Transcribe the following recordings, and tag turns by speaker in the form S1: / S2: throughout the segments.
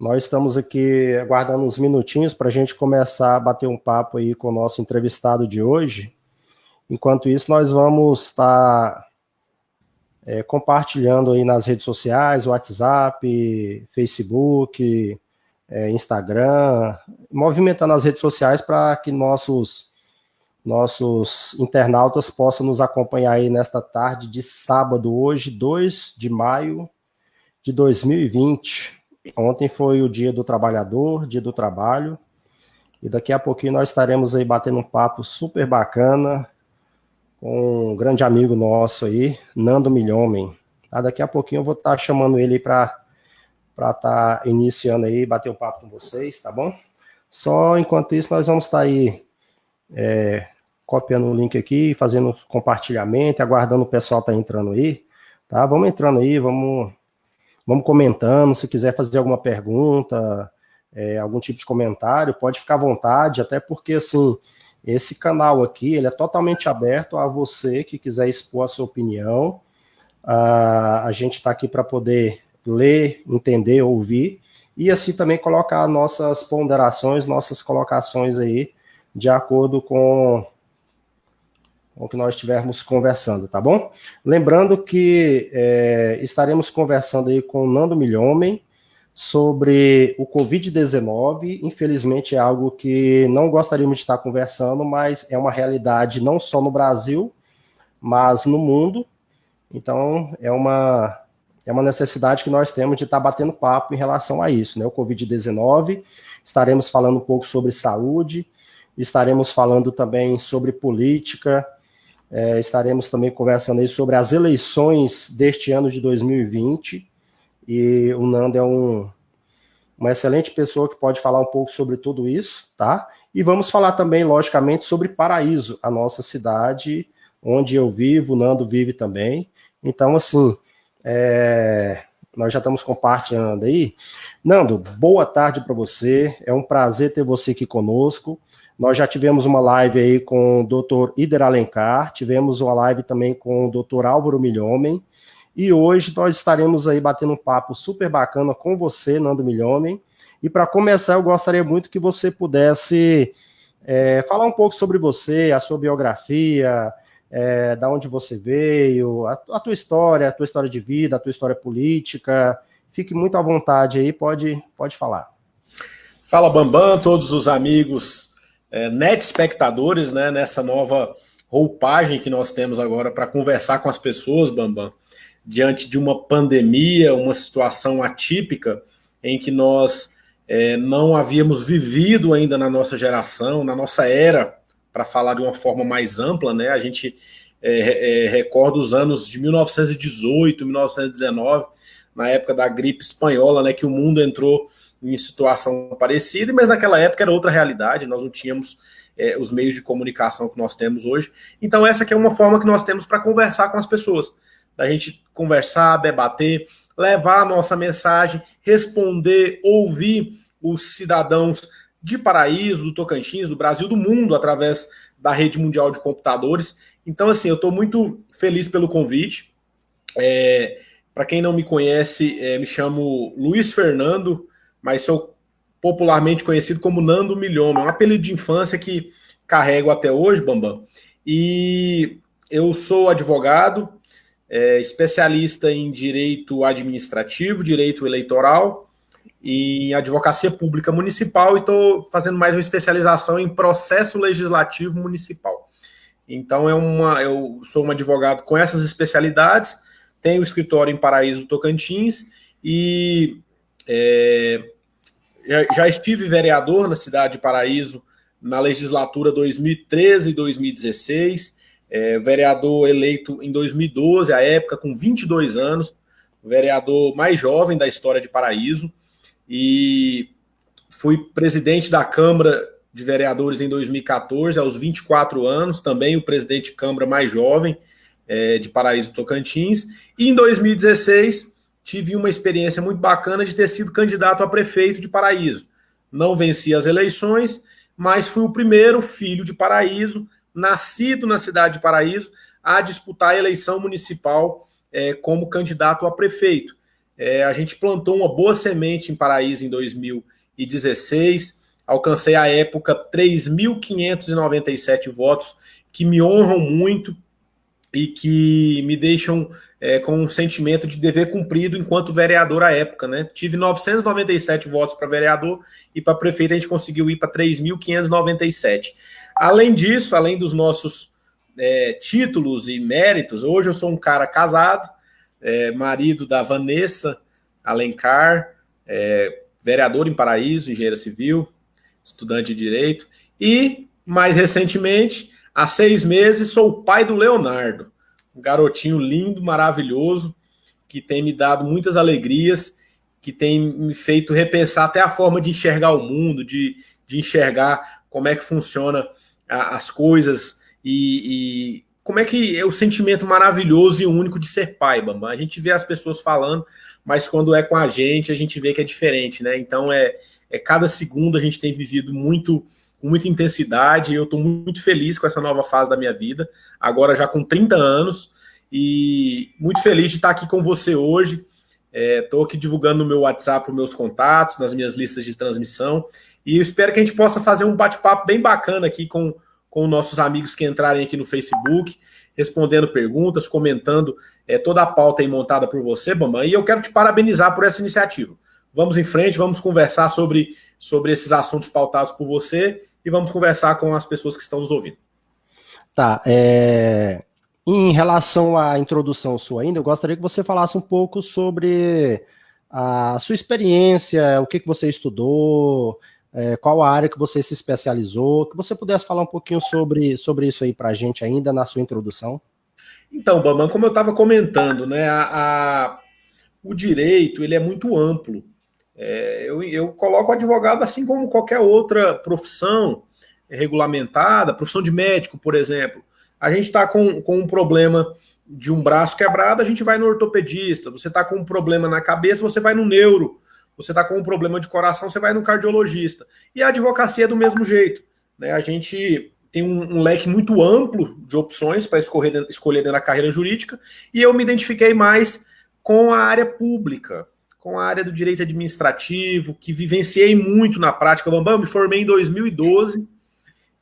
S1: Nós estamos aqui aguardando uns minutinhos para a gente começar a bater um papo aí com o nosso entrevistado de hoje. Enquanto isso, nós vamos estar compartilhando aí nas redes sociais, WhatsApp, Facebook, Instagram, movimentando as redes sociais para que nossos internautas possam nos acompanhar aí nesta tarde de sábado, hoje, 2 de maio de 2020. Ontem foi o Dia do Trabalhador, Dia do Trabalho, e daqui a pouquinho nós estaremos aí batendo um papo super bacana com um grande amigo nosso aí, Nando Milhomem. Daqui a pouquinho eu vou estar chamando ele para estar iniciando aí, bater um papo com vocês, tá bom? Só enquanto isso nós vamos estar aí copiando o link aqui, fazendo compartilhamento, aguardando o pessoal estar entrando aí, tá? Vamos entrando aí, vamos comentando. Se quiser fazer alguma pergunta, algum tipo de comentário, pode ficar à vontade, até porque, assim, esse canal aqui, ele é totalmente aberto a você que quiser expor a sua opinião. A gente está aqui para poder ler, entender, ouvir, e assim também colocar nossas ponderações, nossas colocações aí, de acordo com o que nós estivermos conversando, tá bom? Lembrando que estaremos conversando aí com o Nando Milhomem sobre o Covid-19. Infelizmente é algo que não gostaríamos de estar conversando, mas é uma realidade não só no Brasil, mas no mundo. Então é uma necessidade que nós temos de estar batendo papo em relação a isso, né? O Covid-19, estaremos falando um pouco sobre saúde, estaremos falando também sobre política, estaremos também conversando aí sobre as eleições deste ano de 2020, e o Nando é uma excelente pessoa que pode falar um pouco sobre tudo isso, tá? E vamos falar também, logicamente, sobre Paraíso, a nossa cidade, onde eu vivo, o Nando vive também. Então, assim, nós já estamos compartilhando aí. Nando, boa tarde para você, é um prazer ter você aqui conosco. Nós já tivemos uma live aí com o Dr. Ider Alencar, tivemos uma live também com o Dr. Álvaro Milhomem, e hoje nós estaremos aí batendo um papo super bacana com você, Nando Milhomem. E para começar, eu gostaria muito que você pudesse falar um pouco sobre você, a sua biografia, da onde você veio, a tua história de vida, a tua história política. Fique muito à vontade aí, pode falar.
S2: Fala, Bambam, todos os amigos net espectadores, né, nessa nova roupagem que nós temos agora para conversar com as pessoas, Bambam, diante de uma pandemia, uma situação atípica em que nós não havíamos vivido ainda na nossa geração, na nossa era, para falar de uma forma mais ampla, né? A gente recorda os anos de 1918, 1919, na época da gripe espanhola, né, que o mundo entrou em situação parecida, mas naquela época era outra realidade, nós não tínhamos os meios de comunicação que nós temos hoje. Então essa aqui é uma forma que nós temos para conversar com as pessoas, da gente conversar, debater, levar a nossa mensagem, responder, ouvir os cidadãos de Paraíso, do Tocantins, do Brasil, do mundo, através da rede mundial de computadores. Então, assim, eu estou muito feliz pelo convite. Para quem não me conhece, me chamo Luiz Fernando, mas sou popularmente conhecido como Nando Milhomem, um apelido de infância que carrego até hoje, Bambam. E eu sou advogado, especialista em direito administrativo, direito eleitoral, em advocacia pública municipal, e estou fazendo mais uma especialização em processo legislativo municipal. Então eu sou um advogado com essas especialidades, tenho escritório em Paraíso do Tocantins e já estive vereador na cidade de Paraíso na legislatura 2013 e 2016, vereador eleito em 2012, à época com 22 anos, vereador mais jovem da história de Paraíso, e fui presidente da Câmara de Vereadores em 2014, aos 24 anos, também o presidente de Câmara mais jovem de Paraíso do Tocantins, e em 2016 tive uma experiência muito bacana de ter sido candidato a prefeito de Paraíso. Não venci as eleições, mas fui o primeiro filho de Paraíso, nascido na cidade de Paraíso, a disputar a eleição municipal como candidato a prefeito. A gente plantou uma boa semente em Paraíso em 2016, alcancei à época 3.597 votos, que me honram muito e que me deixam com um sentimento de dever cumprido enquanto vereador à época, né? Tive 997 votos para vereador e para prefeito a gente conseguiu ir para 3.597. Além disso, além dos nossos títulos e méritos, hoje eu sou um cara casado, marido da Vanessa Alencar, vereador em Paraíso, engenheiro civil, estudante de direito, e mais recentemente, há 6 meses, sou o pai do Leonardo, um garotinho lindo, maravilhoso, que tem me dado muitas alegrias, que tem me feito repensar até a forma de enxergar o mundo, de enxergar como é que funciona as coisas e como é que é o sentimento maravilhoso e único de ser pai, Bambam. A gente vê as pessoas falando, mas quando é com a gente vê que é diferente, né? Então, cada segundo a gente tem vivido com muita intensidade, e eu estou muito feliz com essa nova fase da minha vida, agora já com 30 anos, e muito feliz de estar aqui com você hoje. Estou aqui divulgando no meu WhatsApp os meus contatos, nas minhas listas de transmissão, e eu espero que a gente possa fazer um bate-papo bem bacana aqui com nossos amigos que entrarem aqui no Facebook, respondendo perguntas, comentando toda a pauta aí montada por você, Bambam, e eu quero te parabenizar por essa iniciativa. Vamos em frente, vamos conversar sobre esses assuntos pautados por você, e vamos conversar com as pessoas que estão nos ouvindo.
S1: Tá, em relação à introdução sua ainda, eu gostaria que você falasse um pouco sobre a sua experiência, o que você estudou, qual a área que você se especializou, que você pudesse falar um pouquinho sobre isso aí para a gente ainda na sua introdução.
S2: Então, Bambam, como eu estava comentando, né, o direito ele é muito amplo. Eu coloco o advogado assim como qualquer outra profissão regulamentada, profissão de médico, por exemplo. A gente está com um problema de um braço quebrado, a gente vai no ortopedista. Você está com um problema na cabeça, você vai no neuro. Você está com um problema de coração, você vai no cardiologista. E a advocacia é do mesmo jeito, né? A gente tem um leque muito amplo de opções para escolher dentro da carreira jurídica, e eu me identifiquei mais com a área pública, com a área do direito administrativo, que vivenciei muito na prática. Bambam, me formei em 2012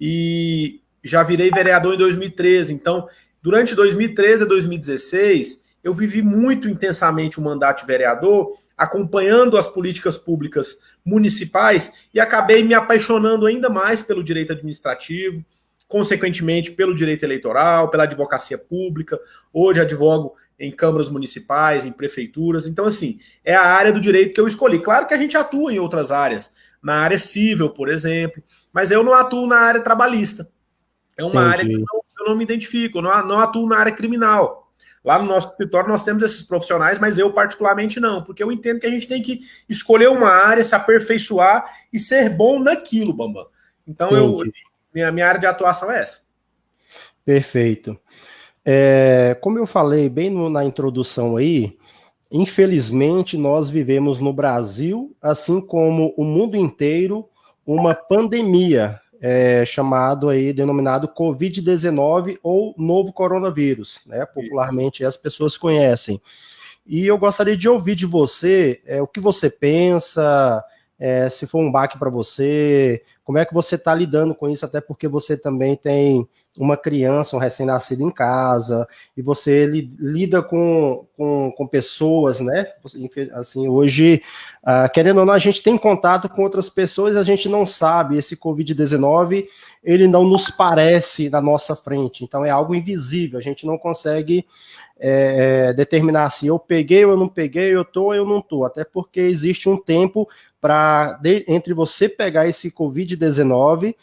S2: e já virei vereador em 2013. Então, durante 2013 a 2016, eu vivi muito intensamente o mandato de vereador, acompanhando as políticas públicas municipais, e acabei me apaixonando ainda mais pelo direito administrativo, consequentemente pelo direito eleitoral, pela advocacia pública. Hoje advogo em câmaras municipais, em prefeituras. Então, assim, é a área do direito que eu escolhi. Claro que a gente atua em outras áreas, na área civil, por exemplo, mas eu não atuo na área trabalhista. É uma área que eu não me identifico, eu não atuo na área criminal. Lá no nosso escritório nós temos esses profissionais, mas eu particularmente não, porque eu entendo que a gente tem que escolher uma área, se aperfeiçoar e ser bom naquilo, Bambam. Então, minha área de atuação é essa.
S1: Perfeito. Como eu falei bem na introdução aí, infelizmente nós vivemos no Brasil, assim como o mundo inteiro, uma pandemia denominado Covid-19 ou novo coronavírus, né? Popularmente as pessoas conhecem. E eu gostaria de ouvir de você o que você pensa, se for um baque para você, como é que você está lidando com isso, até porque você também tem uma criança, um recém-nascido em casa, e você lida com pessoas, né? Assim, hoje, querendo ou não, a gente tem contato com outras pessoas, a gente não sabe, esse Covid-19, ele não nos parece na nossa frente, então é algo invisível, a gente não consegue determinar se eu peguei ou eu não peguei, eu tô ou eu não tô, até porque existe um tempo entre você pegar esse Covid-19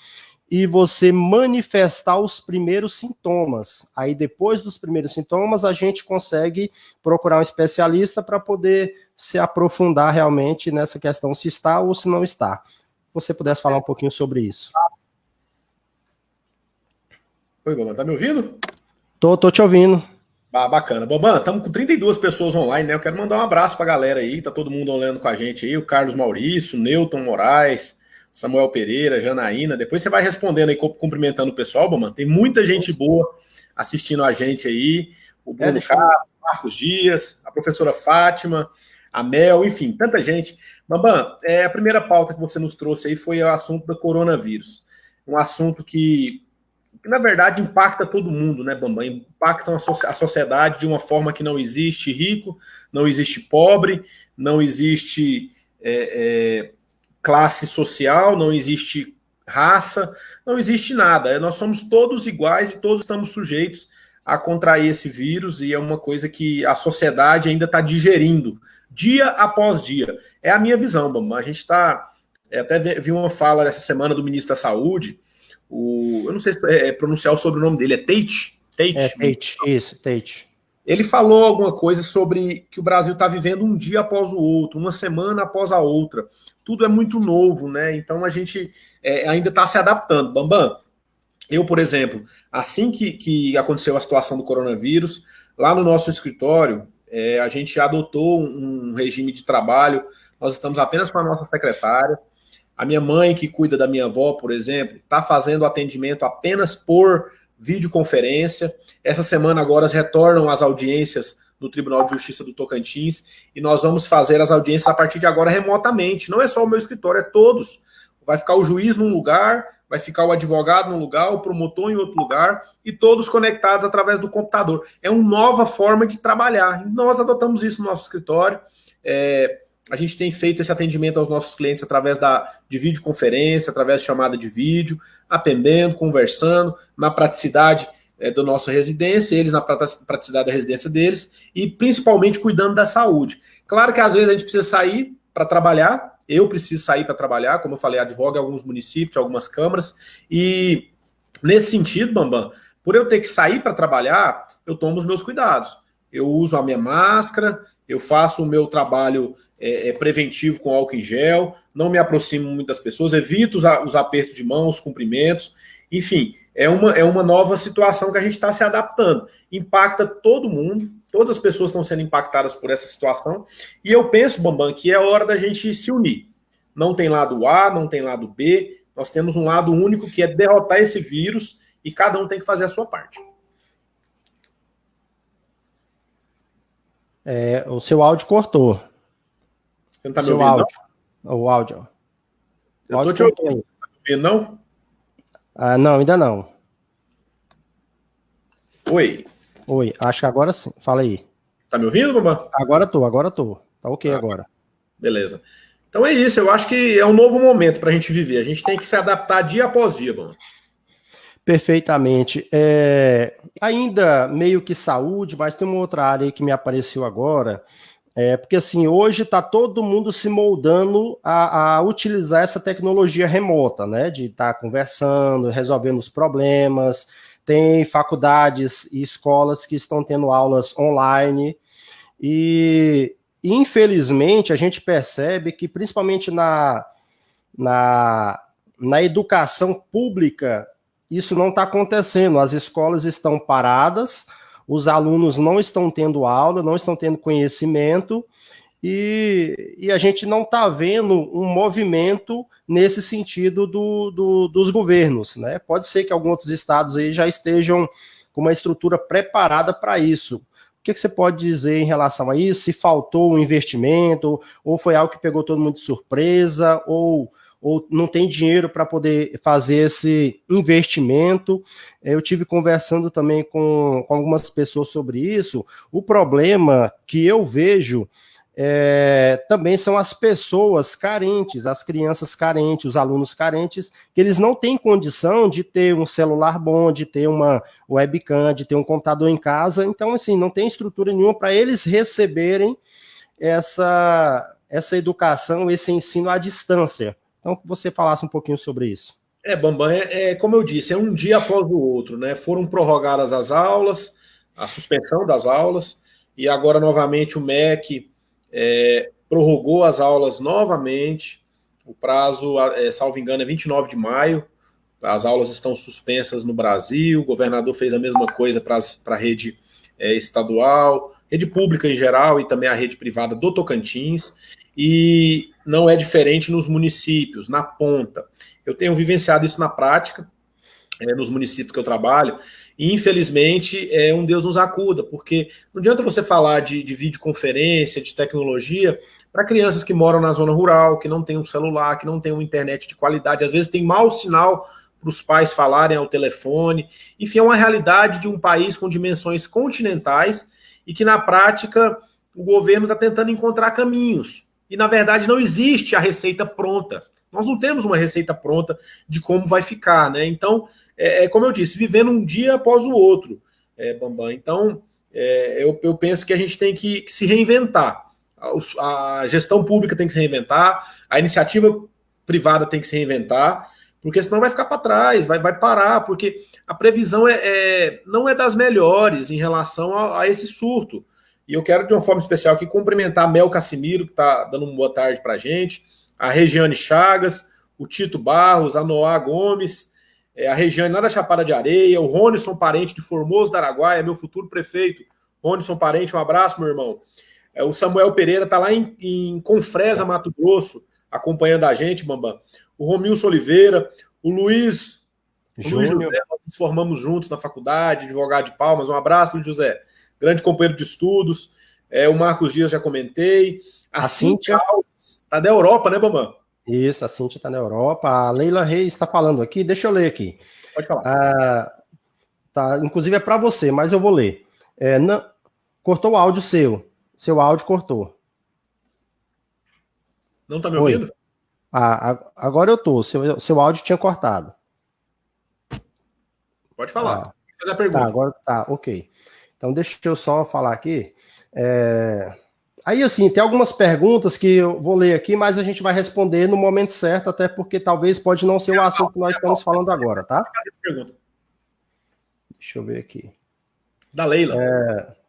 S1: e você manifestar os primeiros sintomas. Aí depois dos primeiros sintomas a gente consegue procurar um especialista para poder se aprofundar realmente nessa questão, se está ou se não está. Se você pudesse falar um pouquinho sobre isso.
S2: Oi, Bambam, tá me ouvindo?
S1: Tô te ouvindo.
S2: Bacana. Bambam, estamos com 32 pessoas online, né? Eu quero mandar um abraço para a galera aí, tá todo mundo olhando com a gente aí, o Carlos Maurício, Newton Moraes, Samuel Pereira, Janaína. Depois você vai respondendo aí, cumprimentando o pessoal, Bambam. Tem muita gente boa assistindo a gente aí. O Bruno Carlos, Marcos Dias, a professora Fátima, a Mel, enfim, tanta gente. Bambam, a primeira pauta que você nos trouxe aí foi o assunto do coronavírus. Um assunto que na verdade, impacta todo mundo, né, Bambam? Impacta a sociedade de uma forma que não existe rico, não existe pobre, não existe classe social, não existe raça, não existe nada. Nós somos todos iguais e todos estamos sujeitos a contrair esse vírus e é uma coisa que a sociedade ainda está digerindo dia após dia. É a minha visão, Bambam. A gente está... até vi uma fala essa semana do ministro da Saúde, eu não sei se pronunciar o sobrenome dele, é Tate?
S1: Tate, isso, Tate.
S2: Ele falou alguma coisa sobre que o Brasil está vivendo um dia após o outro, uma semana após a outra. Tudo é muito novo, né? Então a gente ainda está se adaptando. Bambam, eu, por exemplo, assim que aconteceu a situação do coronavírus, lá no nosso escritório, a gente adotou um regime de trabalho, nós estamos apenas com a nossa secretária. A minha mãe, que cuida da minha avó, por exemplo, está fazendo atendimento apenas por videoconferência. Essa semana agora retornam as audiências no Tribunal de Justiça do Tocantins e nós vamos fazer as audiências a partir de agora remotamente. Não é só o meu escritório, é todos. Vai ficar o juiz num lugar, vai ficar o advogado num lugar, o promotor em outro lugar e todos conectados através do computador. É uma nova forma de trabalhar. Nós adotamos isso no nosso escritório. A gente tem feito esse atendimento aos nossos clientes através de videoconferência, através de chamada de vídeo, atendendo, conversando, na praticidade da nossa residência, eles na praticidade da residência deles, e principalmente cuidando da saúde. Claro que às vezes a gente precisa sair para trabalhar, eu preciso sair para trabalhar, como eu falei, advogo em alguns municípios, algumas câmaras, e nesse sentido, Bambam, por eu ter que sair para trabalhar, eu tomo os meus cuidados. Eu uso a minha máscara, eu faço o meu trabalho preventivo com álcool em gel, não me aproximo muito das pessoas, evito os apertos de mão, os cumprimentos, enfim, é uma nova situação que a gente está se adaptando. Impacta todo mundo, todas as pessoas estão sendo impactadas por essa situação, e eu penso, Bambam, que é hora da gente se unir. Não tem lado A, não tem lado B, nós temos um lado único que é derrotar esse vírus, e cada um tem que fazer a sua parte.
S1: O seu áudio cortou.
S2: Você não tá me ouvindo,
S1: áudio. Não? O áudio.
S2: Eu tô te ouvindo. Tá me ouvindo, não?
S1: Não, ainda não.
S2: Oi.
S1: Oi, acho que agora sim. Fala aí.
S2: Tá me ouvindo, Bambam?
S1: Agora tô. Tá ok agora.
S2: Beleza. Então é isso, eu acho que é um novo momento pra gente viver. A gente tem que se adaptar dia após dia, Bambam.
S1: Perfeitamente. Ainda meio que saúde, mas tem uma outra área aí que me apareceu agora. Porque assim, hoje está todo mundo se moldando a utilizar essa tecnologia remota, né? De estar conversando, resolvendo os problemas. Tem faculdades e escolas que estão tendo aulas online. E infelizmente a gente percebe que principalmente na educação pública isso não está acontecendo. As escolas estão paradas, os alunos não estão tendo aula, não estão tendo conhecimento, e a gente não está vendo um movimento nesse sentido dos governos, né? Pode ser que alguns outros estados aí já estejam com uma estrutura preparada para isso. O que você pode dizer em relação a isso? Se faltou um investimento, ou foi algo que pegou todo mundo de surpresa, ou não tem dinheiro para poder fazer esse investimento. Eu tive conversando também com algumas pessoas sobre isso. O problema que eu vejo também são as pessoas carentes, as crianças carentes, os alunos carentes, que eles não têm condição de ter um celular bom, de ter uma webcam, de ter um computador em casa. Então, assim, não tem estrutura nenhuma para eles receberem essa educação, esse ensino à distância. Então, que você falasse um pouquinho sobre isso.
S2: Bambam, como eu disse, é um dia após o outro, né? Foram prorrogadas as aulas, a suspensão das aulas, e agora novamente o MEC prorrogou as aulas novamente. O prazo, salvo engano, é 29 de maio. As aulas estão suspensas no Brasil, o governador fez a mesma coisa para a rede estadual, rede pública em geral e também a rede privada do Tocantins. E não é diferente nos municípios, na ponta. Eu tenho vivenciado isso na prática. nos municípios que eu trabalho, e infelizmente um Deus nos acuda, porque não adianta você falar de videoconferência, de tecnologia, para crianças que moram na zona rural, que não tem um celular, que não tem uma internet de qualidade, às vezes tem mau sinal para os pais falarem ao telefone. Enfim, é uma realidade de um país com dimensões continentais e que, na prática, o governo está tentando encontrar caminhos. E, na verdade, não existe a receita pronta. Nós não temos uma receita pronta de como vai ficar, né? Então, como eu disse, vivendo um dia após o outro, Bambam. Então, eu penso que a gente tem que se reinventar. A gestão pública tem que se reinventar, a iniciativa privada tem que se reinventar, porque senão vai ficar para trás, vai parar, porque a previsão não é das melhores em relação a esse surto. E eu quero, de uma forma especial, aqui cumprimentar a Mel Cassimiro, que está dando uma boa tarde para a gente, a Regiane Chagas, o Tito Barros, a Noá Gomes, a Regiane lá da Chapada de Areia, o Ronison Parente de Formoso da Araguaia, meu futuro prefeito. Ronison Parente, um abraço, meu irmão. O Samuel Pereira está lá em Confresa, Mato Grosso, acompanhando a gente, Bambam. O Romilson Oliveira, o Luiz José, nós nos formamos juntos na faculdade, advogado de Palmas. Um abraço, Luiz José. Grande companheiro de estudos. O Marcos Dias, já comentei. A Cíntia está da Europa, né, Bambam?
S1: Isso, a Cíntia está na Europa. A Leila Reis está falando aqui. Deixa eu ler aqui.
S2: Pode falar.
S1: Tá, inclusive é para você, mas eu vou ler. Cortou o áudio seu. Seu áudio cortou.
S2: Não está me ouvindo?
S1: Agora eu tô. Seu áudio tinha cortado.
S2: Pode falar. Fazer a pergunta.
S1: Tá, agora tá, ok. Então deixa eu só falar aqui. Aí, assim, tem algumas perguntas que eu vou ler aqui, mas a gente vai responder no momento certo, até porque talvez pode não ser o assunto que nós estamos falando agora, tá? Deixa eu ver aqui.
S2: Da Leila.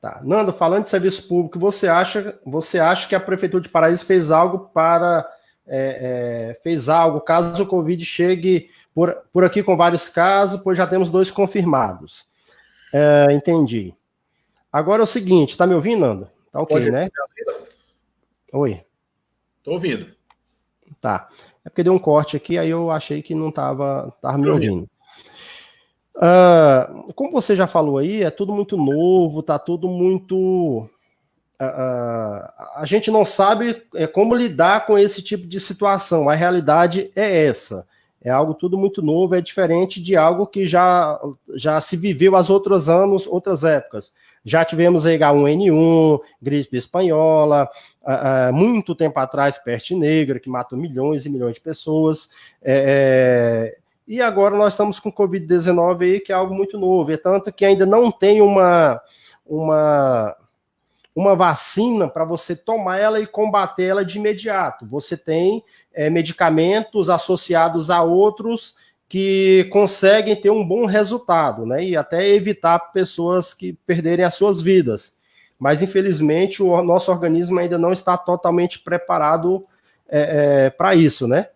S1: Tá. Nando, falando de serviço público, você acha que a Prefeitura de Paraíso fez algo caso o Covid chegue por aqui com vários casos, pois já temos 2 confirmados. Entendi. Agora é o seguinte, tá me ouvindo, Nando? Tá ok, pode, né? Oi.
S2: Tô ouvindo.
S1: Tá. É porque deu um corte aqui, aí eu achei que não tava me ouvindo. Como você já falou aí, é tudo muito novo, tá tudo muito... a gente não sabe como lidar com esse tipo de situação. A realidade é essa. É algo tudo muito novo, é diferente de algo que já se viveu as outras épocas. Já tivemos H1N1, gripe espanhola, muito tempo atrás, peste negra, que matou milhões e milhões de pessoas. E agora nós estamos com Covid-19 aí, que é algo muito novo. É tanto que ainda não tem uma vacina para você tomar ela e combater ela de imediato. Você tem medicamentos associados a outros que conseguem ter um bom resultado, né? E até evitar pessoas que perderem as suas vidas. Mas, infelizmente, o nosso organismo ainda não está totalmente preparado para isso, né?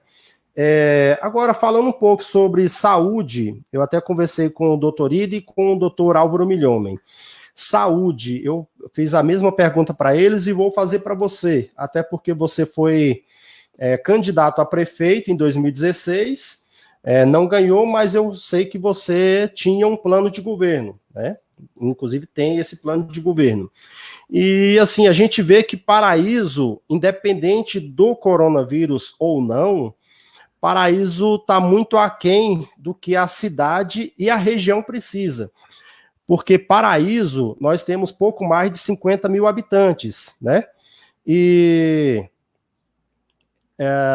S1: Agora, falando um pouco sobre saúde, eu até conversei com o doutor Ida e com o doutor Álvaro Milhomem. Saúde, eu fiz a mesma pergunta para eles e vou fazer para você, até porque você foi candidato a prefeito em 2016, não ganhou, mas eu sei que você tinha um plano de governo, né? Inclusive tem esse plano de governo. E assim, a gente vê que Paraíso, independente do coronavírus ou não, Paraíso está muito aquém do que a cidade e a região precisa. Porque Paraíso, nós temos pouco mais de 50 mil habitantes, né? E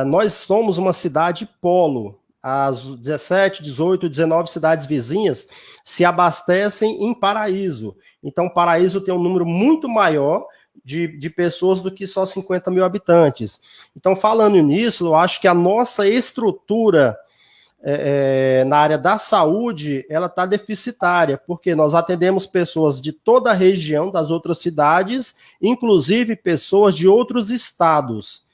S1: nós somos uma cidade polo. As 17, 18, 19 cidades vizinhas se abastecem em Paraíso. Então, Paraíso tem um número muito maior de pessoas do que só 50 mil habitantes. Então, falando nisso, eu acho que a nossa estrutura na área da saúde, ela está deficitária, porque nós atendemos pessoas de toda a região, das outras cidades, inclusive pessoas de outros estados.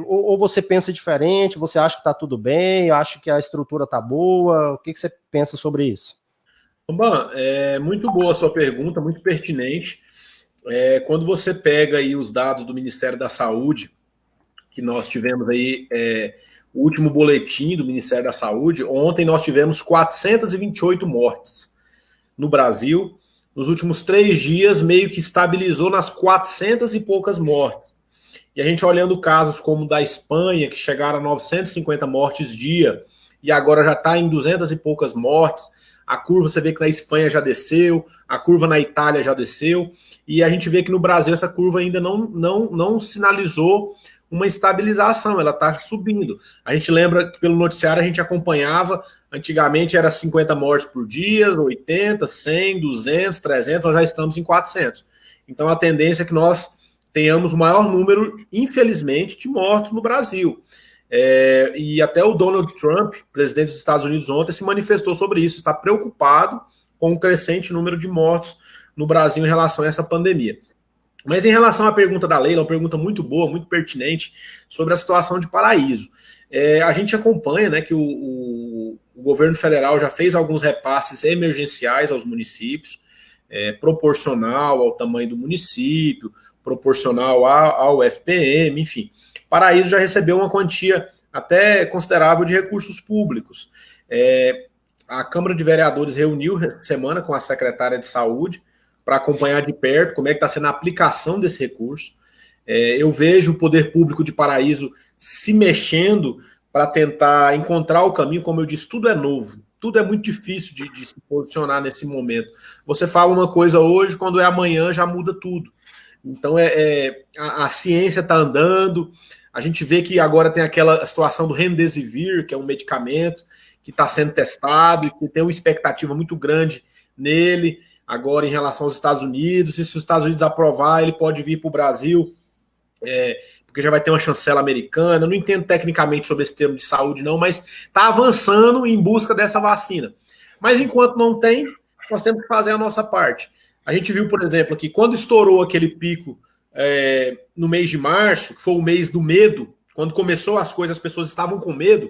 S1: Ou você pensa diferente, você acha que está tudo bem, acha que a estrutura está boa, o que você pensa sobre isso?
S2: Bom, é muito boa a sua pergunta, muito pertinente. Quando você pega aí os dados do Ministério da Saúde, que nós tivemos aí o último boletim do Ministério da Saúde, ontem nós tivemos 428 mortes no Brasil. Nos últimos 3 dias, meio que estabilizou nas 400 e poucas mortes. E a gente olhando casos como o da Espanha, que chegaram a 950 mortes dia, e agora já está em 200 e poucas mortes. A curva, você vê que na Espanha já desceu, a curva na Itália já desceu, e a gente vê que no Brasil essa curva ainda não sinalizou uma estabilização, ela está subindo. A gente lembra que pelo noticiário a gente acompanhava, antigamente era 50 mortes por dia, 80, 100, 200, 300, nós já estamos em 400. Então a tendência é que nós tenhamos o maior número, infelizmente, de mortos no Brasil. E até o Donald Trump, presidente dos Estados Unidos, ontem se manifestou sobre isso, está preocupado com o crescente número de mortos no Brasil em relação a essa pandemia. Mas em relação à pergunta da Leila, uma pergunta muito boa, muito pertinente, sobre a situação de Paraíso. A gente acompanha, né, que o governo federal já fez alguns repasses emergenciais aos municípios, proporcional ao tamanho do município, proporcional ao FPM, enfim. Paraíso já recebeu uma quantia até considerável de recursos públicos. A Câmara de Vereadores reuniu essa semana com a secretária de Saúde para acompanhar de perto como é que está sendo a aplicação desse recurso. Eu vejo o poder público de Paraíso se mexendo para tentar encontrar o caminho. Como eu disse, tudo é novo, tudo é muito difícil de se posicionar nesse momento. Você fala uma coisa hoje, quando é amanhã já muda tudo. Então a ciência está andando, a gente vê que agora tem aquela situação do Remdesivir, que é um medicamento que está sendo testado e que tem uma expectativa muito grande nele, agora em relação aos Estados Unidos, e se os Estados Unidos aprovar, ele pode vir para o Brasil, porque já vai ter uma chancela americana. Eu não entendo tecnicamente sobre esse termo de saúde não, mas está avançando em busca dessa vacina. Mas enquanto não tem, nós temos que fazer a nossa parte. A gente viu, por exemplo, que quando estourou aquele pico no mês de março, que foi o mês do medo, quando começou as coisas, as pessoas estavam com medo,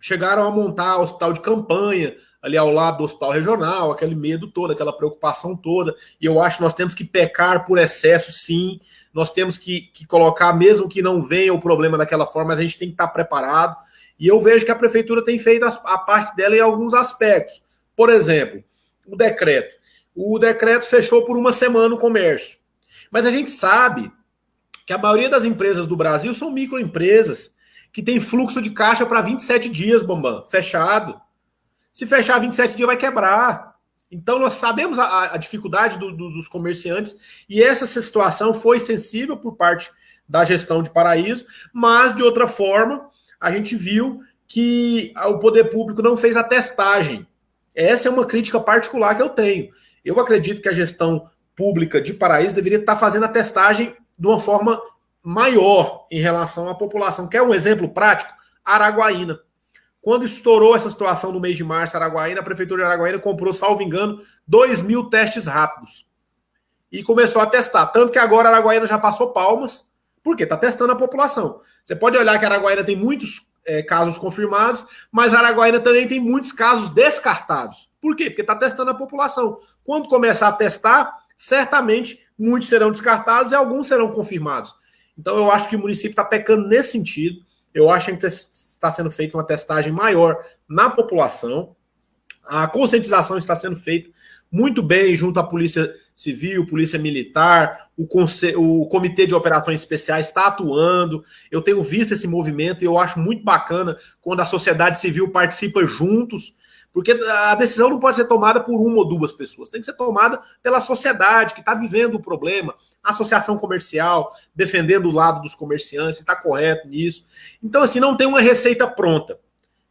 S2: chegaram a montar hospital de campanha ali ao lado do hospital regional, aquele medo todo, aquela preocupação toda, e eu acho que nós temos que pecar por excesso, sim, nós temos que colocar, mesmo que não venha o problema daquela forma, mas a gente tem que estar preparado, e eu vejo que a prefeitura tem feito a parte dela em alguns aspectos. Por exemplo, o decreto fechou por uma semana o comércio, mas a gente sabe que a maioria das empresas do Brasil são microempresas, que tem fluxo de caixa para 27 dias, Bambam, fechado. Se fechar 27 dias, vai quebrar. Então, nós sabemos a dificuldade dos comerciantes, e essa situação foi sensível por parte da gestão de Paraíso, mas, de outra forma, a gente viu que o poder público não fez a testagem. Essa é uma crítica particular que eu tenho. Eu acredito que a gestão pública de Paraíso deveria estar fazendo a testagem de uma forma maior em relação à população. Quer um exemplo prático? Araguaína. Quando estourou essa situação no mês de março, Araguaína, a prefeitura de Araguaína comprou, salvo engano, 2.000 testes rápidos. E começou a testar. Tanto que agora Araguaína já passou Palmas, porque está testando a população. Você pode olhar que Araguaína tem muitos casos confirmados, mas Araguaína também tem muitos casos descartados. Por quê? Porque está testando a população. Quando começar a testar, certamente muitos serão descartados e alguns serão confirmados. Então eu acho que o município está pecando nesse sentido. Eu acho que está sendo feita uma testagem maior na população. A conscientização está sendo feita muito bem junto à Polícia Civil, Polícia Militar, o Comitê de Operações Especiais está atuando. Eu tenho visto esse movimento e eu acho muito bacana quando a sociedade civil participa juntos, porque a decisão não pode ser tomada por uma ou duas pessoas, tem que ser tomada pela sociedade que está vivendo o problema, a associação comercial, defendendo o lado dos comerciantes, está correto nisso. Então, assim, não tem uma receita pronta.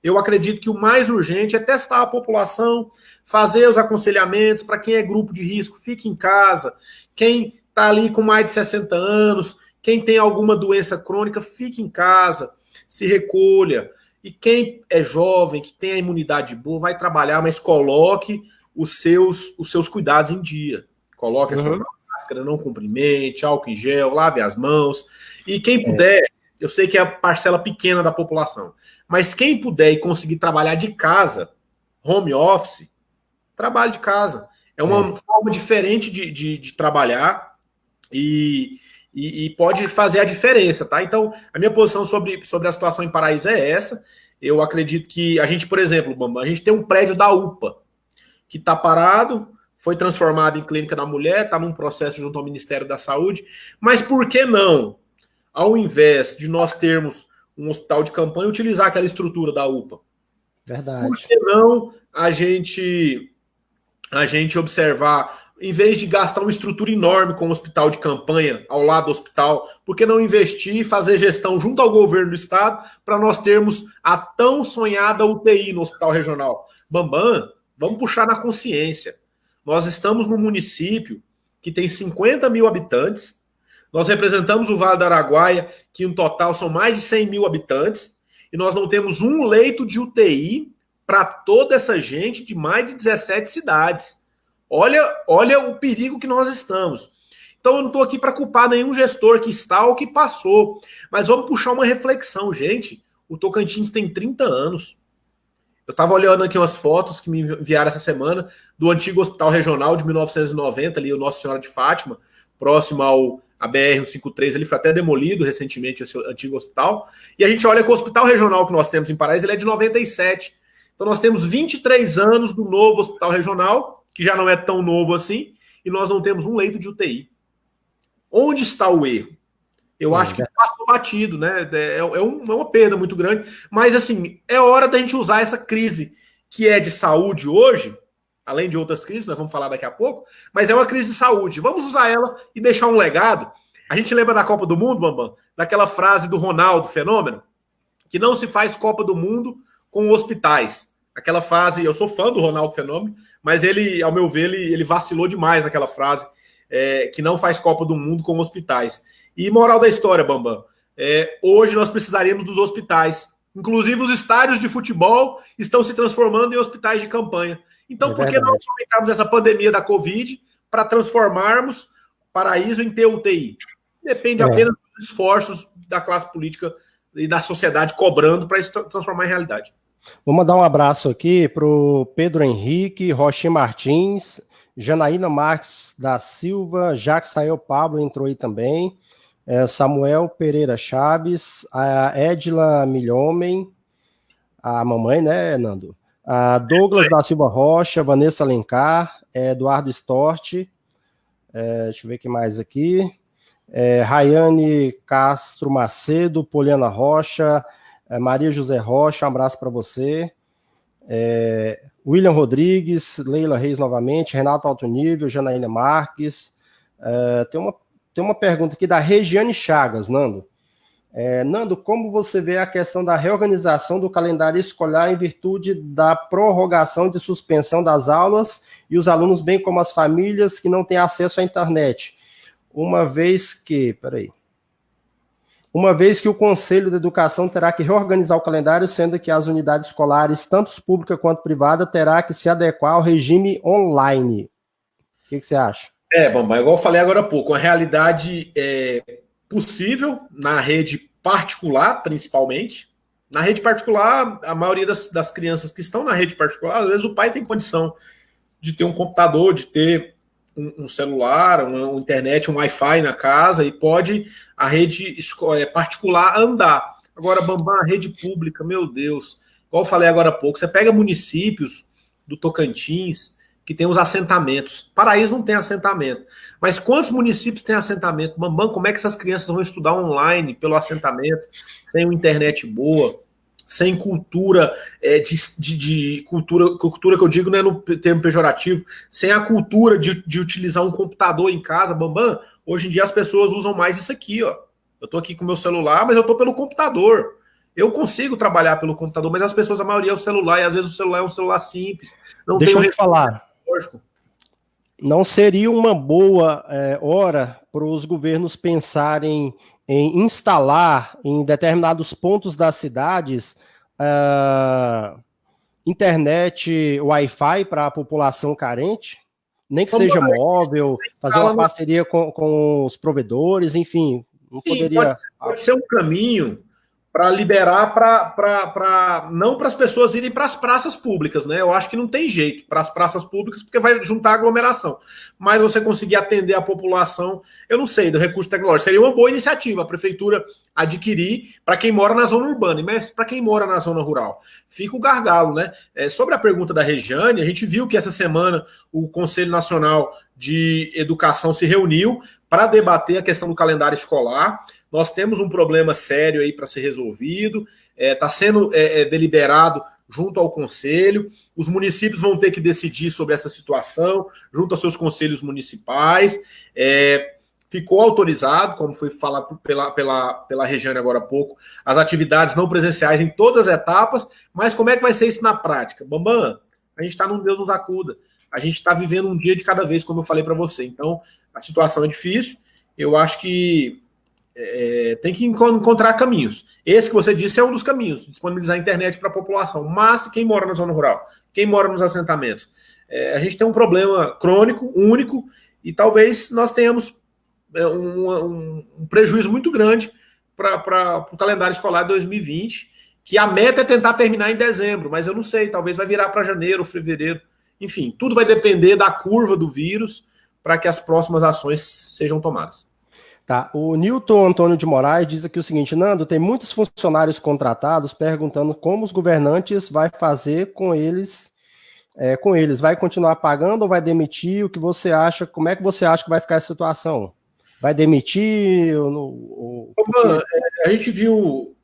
S2: Eu acredito que o mais urgente é testar a população, fazer os aconselhamentos para quem é grupo de risco, fique em casa. Quem está ali com mais de 60 anos, quem tem alguma doença crônica, fique em casa, se recolha. E quem é jovem, que tem a imunidade boa, vai trabalhar, mas coloque os seus cuidados em dia. Coloque a sua máscara, não cumprimente, álcool em gel, lave as mãos. E quem puder, eu sei que é a parcela pequena da população, mas quem puder e conseguir trabalhar de casa, home office, trabalhe de casa. É uma forma diferente de trabalhar e e pode fazer a diferença, tá? Então, a minha posição sobre a situação em Paraíso é essa. Eu acredito que a gente, por exemplo, Bambam, a gente tem um prédio da UPA que está parado, foi transformado em clínica da mulher, está num processo junto ao Ministério da Saúde, mas por que não, ao invés de nós termos um hospital de campanha, utilizar aquela estrutura da UPA?
S1: Verdade.
S2: Por que não a gente observar, em vez de gastar uma estrutura enorme com um hospital de campanha ao lado do hospital, por que não investir e fazer gestão junto ao governo do estado para nós termos a tão sonhada UTI no hospital regional? Bambam, vamos puxar na consciência. Nós estamos num município que tem 50 mil habitantes, nós representamos o Vale do Araguaia, que no total são mais de 100 mil habitantes, e nós não temos um leito de UTI para toda essa gente de mais de 17 cidades. Olha o perigo que nós estamos. Então eu não estou aqui para culpar nenhum gestor que está ou que passou, mas vamos puxar uma reflexão, gente. O Tocantins tem 30 anos. Eu estava olhando aqui umas fotos que me enviaram essa semana do antigo hospital regional de 1990, ali o Nossa Senhora de Fátima, próximo ao BR-153, ele foi até demolido recentemente, esse antigo hospital. E a gente olha que o hospital regional que nós temos em Paraíso, ele é de 97. Então nós temos 23 anos do novo hospital regional, que já não é tão novo assim, e nós não temos um leito de UTI. Onde está o erro? Eu acho que passou batido, né? É uma perda muito grande. Mas, assim, é hora da gente usar essa crise que é de saúde hoje, além de outras crises, nós vamos falar daqui a pouco, mas é uma crise de saúde. Vamos usar ela e deixar um legado. A gente lembra da Copa do Mundo, Bambam? Daquela frase do Ronaldo Fenômeno, que não se faz Copa do Mundo com hospitais. Aquela frase, eu sou fã do Ronaldo Fenômeno, mas ele, ao meu ver, ele vacilou demais naquela frase, que não faz Copa do Mundo com hospitais. E moral da história, Bambam, hoje nós precisaríamos dos hospitais. Inclusive os estádios de futebol estão se transformando em hospitais de campanha. Então, por que não aproveitarmos essa pandemia da Covid para transformarmos Paraíso em TUTI? Depende apenas dos esforços da classe política e da sociedade cobrando para isso transformar em realidade.
S1: Vou mandar um abraço aqui para o Pedro Henrique, Roxinha Martins, Janaína Marques da Silva, Jaxael Pablo entrou aí também, Samuel Pereira Chaves, a Edila Milhomem, a mamãe, né, Nando? A Douglas da Silva Rocha, Vanessa Alencar, Eduardo Storti, deixa eu ver o que mais aqui, Rayane Castro Macedo, Poliana Rocha, Maria José Rocha, um abraço para você, William Rodrigues, Leila Reis novamente, Renato Alto Nível, Janaína Marques, tem uma pergunta aqui da Regiane Chagas, Nando. Nando, como você vê a questão da reorganização do calendário escolar em virtude da prorrogação de suspensão das aulas e os alunos, bem como as famílias que não têm acesso à internet? Uma vez que o Conselho de Educação terá que reorganizar o calendário, sendo que as unidades escolares, tanto pública quanto privada, terá que se adequar ao regime online. O que você acha?
S2: Bambam, igual eu falei agora há pouco, uma realidade possível na rede particular, principalmente. Na rede particular, a maioria das crianças que estão na rede particular, às vezes o pai tem condição de ter um computador, de ter um celular, uma internet, um Wi-Fi na casa, e pode a rede particular andar. Agora, Bambam, a rede pública, meu Deus, igual eu falei agora há pouco, você pega municípios do Tocantins que tem os assentamentos. Paraíso não tem assentamento. Mas quantos municípios têm assentamento? Bambam, como é que essas crianças vão estudar online pelo assentamento, sem uma internet boa, sem cultura, cultura que eu digo não é no termo pejorativo, sem a cultura de utilizar um computador em casa? Bambam, hoje em dia as pessoas usam mais isso aqui, ó. Eu tô aqui com o meu celular, mas eu tô pelo computador. Eu consigo trabalhar pelo computador, mas as pessoas, a maioria é o celular, e às vezes o celular é um celular simples.
S1: Deixa eu te falar. Não seria uma boa hora para os governos pensarem em instalar em determinados pontos das cidades internet Wi-Fi para a população carente? Nem que seja móvel, fazer uma parceria com os provedores, enfim. Não poderia...
S2: pode ser um caminho para liberar não para as pessoas irem para as praças públicas, né? Eu acho que não tem jeito para as praças públicas, porque vai juntar aglomeração. Mas você conseguir atender a população, eu não sei, do recurso tecnológico. Seria uma boa iniciativa a prefeitura adquirir para quem mora na zona urbana, mas para quem mora na zona rural. Fica o gargalo, né? Sobre a pergunta da Regiane, a gente viu que essa semana o Conselho Nacional de Educação se reuniu para debater a questão do calendário escolar. Nós temos um problema sério aí para ser resolvido, está sendo deliberado junto ao Conselho, os municípios vão ter que decidir sobre essa situação, junto aos seus conselhos municipais, ficou autorizado, como foi falado pela Regiane agora há pouco, as atividades não presenciais em todas as etapas, mas como é que vai ser isso na prática? Bambam, a gente está num Deus nos acuda, a gente está vivendo um dia de cada vez, como eu falei para você, então a situação é difícil, eu acho que tem que encontrar caminhos. Esse que você disse é um dos caminhos, disponibilizar a internet para a população. Mas quem mora na zona rural, quem mora nos assentamentos, a gente tem um problema crônico, único, e talvez nós tenhamos um prejuízo muito grande para o calendário escolar de 2020, que a meta é tentar terminar em dezembro, mas eu não sei, talvez vai virar para janeiro, fevereiro. Enfim, tudo vai depender da curva do vírus para que as próximas ações sejam tomadas.
S1: Tá, o Newton Antônio de Moraes diz aqui o seguinte: Nando, tem muitos funcionários contratados perguntando como os governantes vai fazer com eles, vai continuar pagando ou vai demitir? O que você acha? Como é que você acha que vai ficar essa situação? Vai demitir?
S2: A gente viu,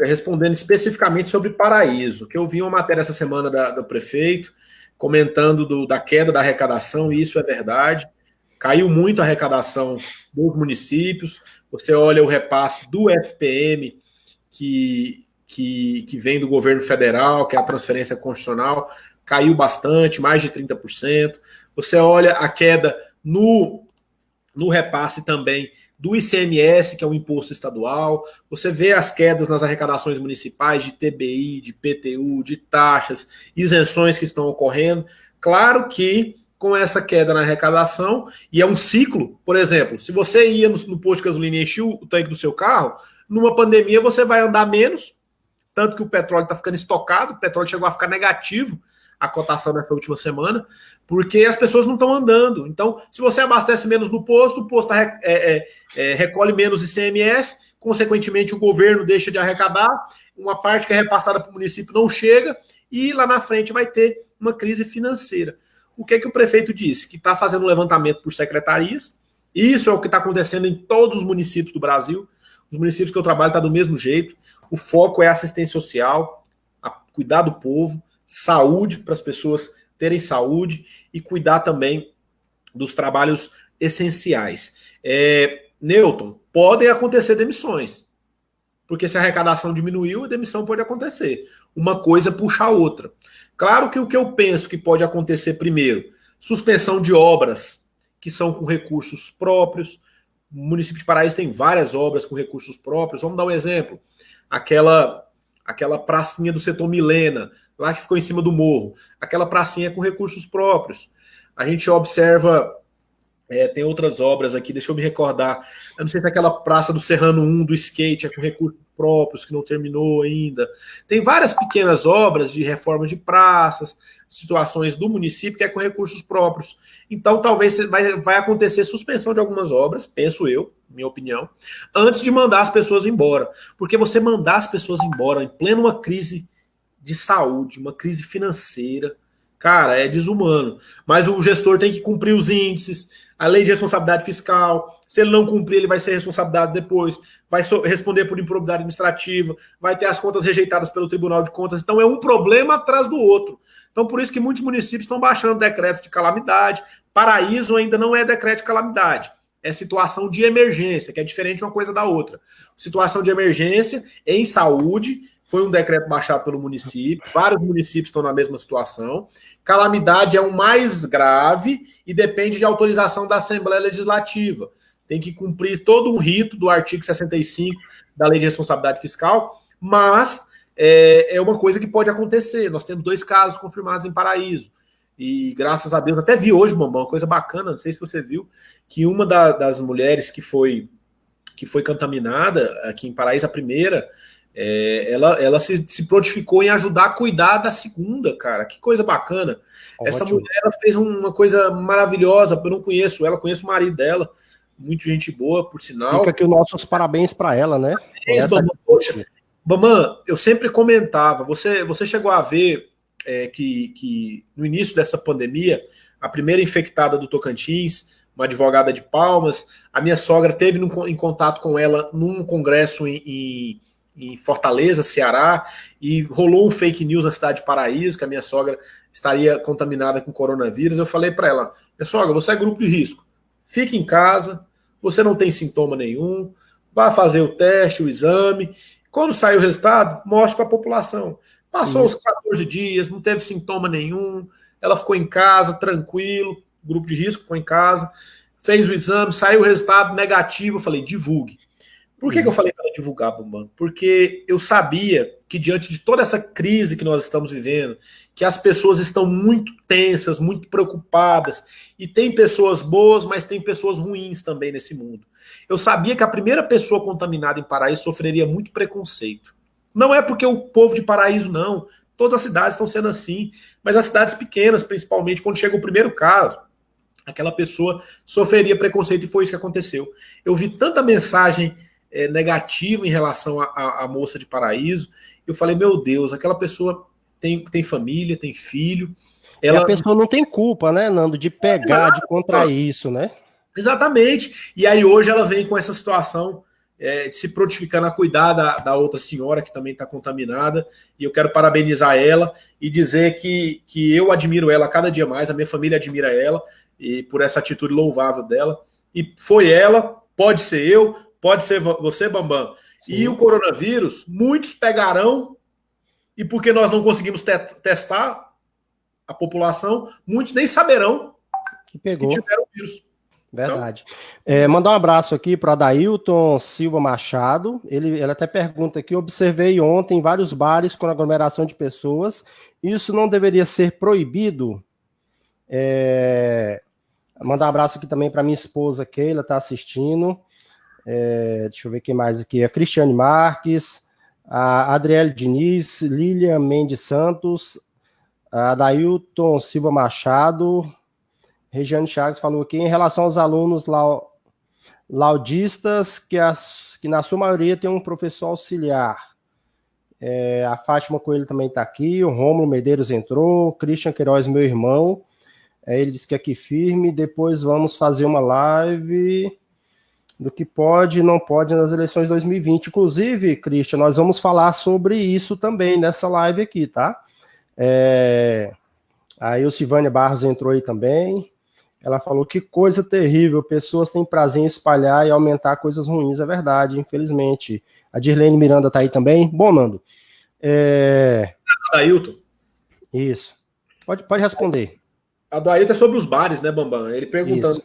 S2: respondendo especificamente sobre Paraíso, que eu vi uma matéria essa semana do prefeito comentando da queda da arrecadação, e isso é verdade. Caiu muito a arrecadação dos municípios. Você olha o repasse do FPM, que vem do governo federal, que é a transferência constitucional, caiu bastante, mais de 30%. Você olha a queda no repasse também do ICMS, que é o imposto estadual. Você vê as quedas nas arrecadações municipais de TBI, de PTU, de taxas, isenções que estão ocorrendo. Claro que com essa queda na arrecadação, e é um ciclo, por exemplo, se você ia no posto de gasolina e enchia o tanque do seu carro, numa pandemia você vai andar menos, tanto que o petróleo está ficando estocado, o petróleo chegou a ficar negativo, a cotação nessa última semana, porque as pessoas não estão andando. Então, se você abastece menos no posto, o posto recolhe menos ICMS, consequentemente o governo deixa de arrecadar, uma parte que é repassada para o município não chega, e lá na frente vai ter uma crise financeira. O que o prefeito disse? Que está fazendo um levantamento por secretarias. Isso é o que está acontecendo em todos os municípios do Brasil. Os municípios que eu trabalho estão do mesmo jeito. O foco é assistência social, cuidar do povo, saúde, para as pessoas terem saúde e cuidar também dos trabalhos essenciais. Newton, podem acontecer demissões. Porque se a arrecadação diminuiu, a demissão pode acontecer. Uma coisa puxa a outra. Claro que o que eu penso que pode acontecer primeiro, suspensão de obras que são com recursos próprios. O município de Paraíso tem várias obras com recursos próprios. Vamos dar um exemplo. Aquela pracinha do setor Milena, lá que ficou em cima do morro. Aquela pracinha com recursos próprios. A gente observa... tem outras obras aqui, deixa eu me recordar. Eu não sei se aquela praça do Serrano 1 do skate é com recursos próprios, que não terminou ainda. Tem várias pequenas obras de reforma de praças, situações do município que é com recursos próprios. Então, talvez vai acontecer suspensão de algumas obras, penso eu, minha opinião, antes de mandar as pessoas embora. Porque você mandar as pessoas embora em plena uma crise de saúde, uma crise financeira, cara, é desumano. Mas o gestor tem que cumprir os índices, a lei de responsabilidade fiscal. Se ele não cumprir, ele vai ser responsabilizado depois, vai responder por improbidade administrativa, vai ter as contas rejeitadas pelo Tribunal de Contas. Então é um problema atrás do outro. Então por isso que muitos municípios estão baixando decreto de calamidade. Paraíso ainda não é decreto de calamidade. É situação de emergência, que é diferente uma coisa da outra. Situação de emergência em saúde, foi um decreto baixado pelo município, vários municípios estão na mesma situação. Calamidade é o mais grave e depende de autorização da Assembleia Legislativa. Tem que cumprir todo um rito do artigo 65 da Lei de Responsabilidade Fiscal, mas é uma coisa que pode acontecer. Nós temos 2 casos confirmados em Paraíso. E graças a Deus, até vi hoje, Bambam, uma coisa bacana, não sei se você viu, que uma das mulheres que foi contaminada aqui em Paraíso, a primeira, Ela se prontificou em ajudar a cuidar da segunda, cara. Que coisa bacana. Ótimo. Essa mulher ela fez uma coisa maravilhosa. Eu não conheço ela, conheço o marido dela. Muito gente boa, por sinal.
S1: Fica aqui os nossos parabéns para ela, né?
S2: Parabéns, Bamban. Poxa, Bamban, eu sempre comentava. Você chegou a ver que no início dessa pandemia, a primeira infectada do Tocantins, uma advogada de Palmas, a minha sogra teve em contato com ela num congresso em Fortaleza, Ceará, e rolou um fake news na cidade de Paraíso, que a minha sogra estaria contaminada com coronavírus. Eu falei para ela, minha sogra, você é grupo de risco, fique em casa, você não tem sintoma nenhum, vá fazer o teste, o exame, quando sair o resultado, mostre para a população. Passou os 14 dias, não teve sintoma nenhum, ela ficou em casa, tranquilo, grupo de risco ficou em casa, fez o exame, saiu o resultado negativo, eu falei, divulgue. Por que eu falei para divulgar, Bamban? Porque eu sabia que diante de toda essa crise que nós estamos vivendo, que as pessoas estão muito tensas, muito preocupadas, e tem pessoas boas, mas tem pessoas ruins também nesse mundo. Eu sabia que a primeira pessoa contaminada em Paraíso sofreria muito preconceito. Não é porque o povo de Paraíso, não. Todas as cidades estão sendo assim, mas as cidades pequenas, principalmente, quando chega o primeiro caso, aquela pessoa sofreria preconceito e foi isso que aconteceu. Eu vi tanta mensagem negativa em relação à moça de Paraíso, eu falei, meu Deus, aquela pessoa tem família, tem filho.
S1: E a pessoa não tem culpa, né, Nando, de pegar, de contrair isso, né?
S2: Exatamente. E aí hoje ela vem com essa situação se prontificando a cuidar da outra senhora que também está contaminada, e eu quero parabenizar ela e dizer que eu admiro ela cada dia mais, a minha família admira ela, e por essa atitude louvável dela, e foi ela, pode ser eu, pode ser você, Bambam. Sim. E o coronavírus, muitos pegarão, e porque nós não conseguimos testar a população, muitos nem saberão
S1: que pegou.
S2: Que tiveram o vírus.
S1: Verdade. Então, mandar um abraço aqui para Adailton Silva Machado. Ele até pergunta aqui: observei ontem vários bares com aglomeração de pessoas. Isso não deveria ser proibido? Mandar um abraço aqui também para minha esposa Keila, está assistindo. Deixa eu ver quem mais aqui. A Cristiane Marques, a Adriele Diniz, Lilian Mendes Santos, a Adailton Silva Machado. Regiane Chagas falou aqui, em relação aos alunos laudistas, que na sua maioria tem um professor auxiliar. A Fátima Coelho também está aqui, o Rômulo Medeiros entrou, o Christian Queiroz, meu irmão, ele disse que aqui firme, depois vamos fazer uma live do que pode e não pode nas eleições de 2020. Inclusive, Christian, nós vamos falar sobre isso também nessa live aqui, tá? Aí o Silvânia Barros entrou aí também. Ela falou que coisa terrível, pessoas têm prazer em espalhar e aumentar coisas ruins, é verdade, infelizmente. A Dirlene Miranda está aí também. Bom, Nando.
S2: Adailton.
S1: Isso. Pode responder.
S2: Adailton é sobre os bares, né, Bambam? Ele perguntando.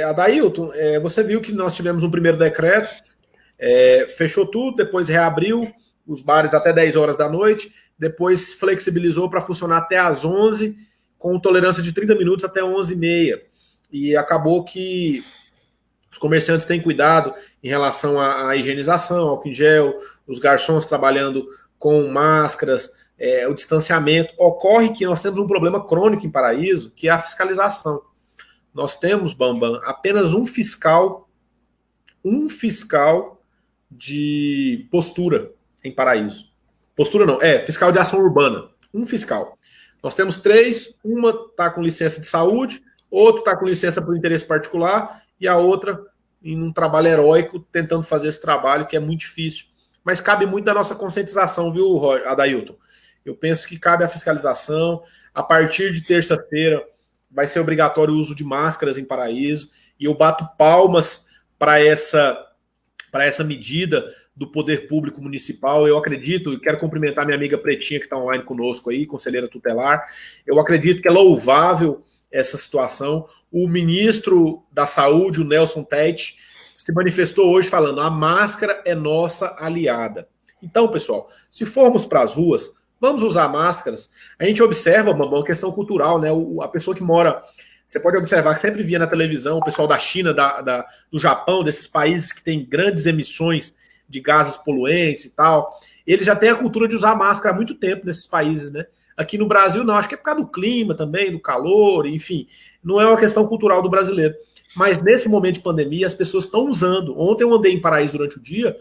S2: Adailton, você viu que nós tivemos um primeiro decreto, fechou tudo, depois reabriu os bares até 10 horas da noite, depois flexibilizou para funcionar até às 11, com tolerância de 30 minutos até 11h30. E acabou que os comerciantes têm cuidado em relação à higienização, álcool em gel, os garçons trabalhando com máscaras, o distanciamento. Ocorre que nós temos um problema crônico em Paraíso, que é a fiscalização. Nós temos, Bambam, apenas um fiscal de postura em Paraíso. Postura não, fiscal de ação urbana. Um fiscal. Nós temos 3, uma está com licença de saúde, outro está com licença por interesse particular e a outra em um trabalho heróico tentando fazer esse trabalho que é muito difícil. Mas cabe muito da nossa conscientização, viu, Adailton? Eu penso que cabe a fiscalização. A partir de terça-feira vai ser obrigatório o uso de máscaras em Paraíso e eu bato palmas para essa medida do poder público municipal. Eu acredito, e quero cumprimentar minha amiga Pretinha que está online conosco aí, conselheira tutelar, eu acredito que é louvável essa situação. O ministro da Saúde, o Nelson Tete, se manifestou hoje falando, a máscara é nossa aliada. Então, pessoal, se formos para as ruas, vamos usar máscaras. A gente observa, Bambam, uma questão cultural, né? A pessoa que mora... Você pode observar que sempre via na televisão o pessoal da China, do Japão, desses países que têm grandes emissões de gases poluentes e tal. eles já têm a cultura de usar máscara há muito tempo nesses países, né? Aqui no Brasil não, acho que é por causa do clima também, do calor, enfim, não é uma questão cultural do brasileiro. Mas nesse momento de pandemia, as pessoas estão usando. Ontem eu andei em Paraíso durante o dia,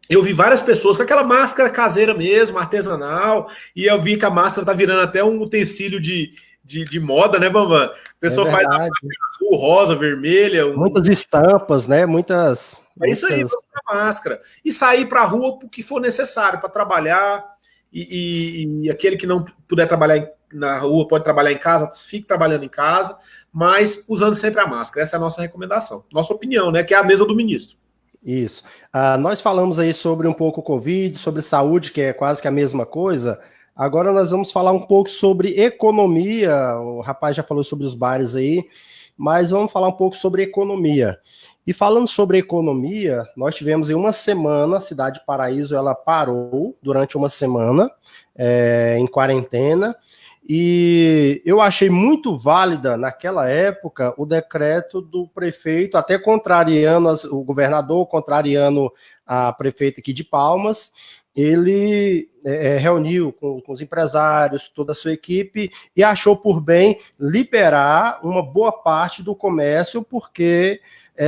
S2: eu vi várias pessoas com aquela máscara caseira mesmo, artesanal, e eu vi que a máscara tá virando até um utensílio de moda, né, Bambam? A pessoa faz a máscara azul, rosa, vermelha.
S1: Muitas estampas, né? Muitas.
S2: É isso aí, a máscara. E sair para a rua o que for necessário para trabalhar. E aquele que não puder trabalhar na rua pode trabalhar em casa, fique trabalhando em casa, mas usando sempre a máscara. Essa é a nossa recomendação. Nossa opinião, né? Que é a mesma do ministro.
S1: Isso. Nós falamos aí sobre um pouco o Covid, sobre saúde, que é quase que a mesma coisa. Agora nós vamos falar um pouco sobre economia. O rapaz já falou sobre os bares aí, mas vamos falar um pouco sobre economia. E falando sobre economia, nós tivemos em uma semana, a cidade de Paraíso, ela parou durante uma semana em quarentena, e eu achei muito válida naquela época o decreto do prefeito, até contrariando o governador, contrariando a prefeita aqui de Palmas. Ele reuniu com os empresários, toda a sua equipe, e achou por bem liberar uma boa parte do comércio, porque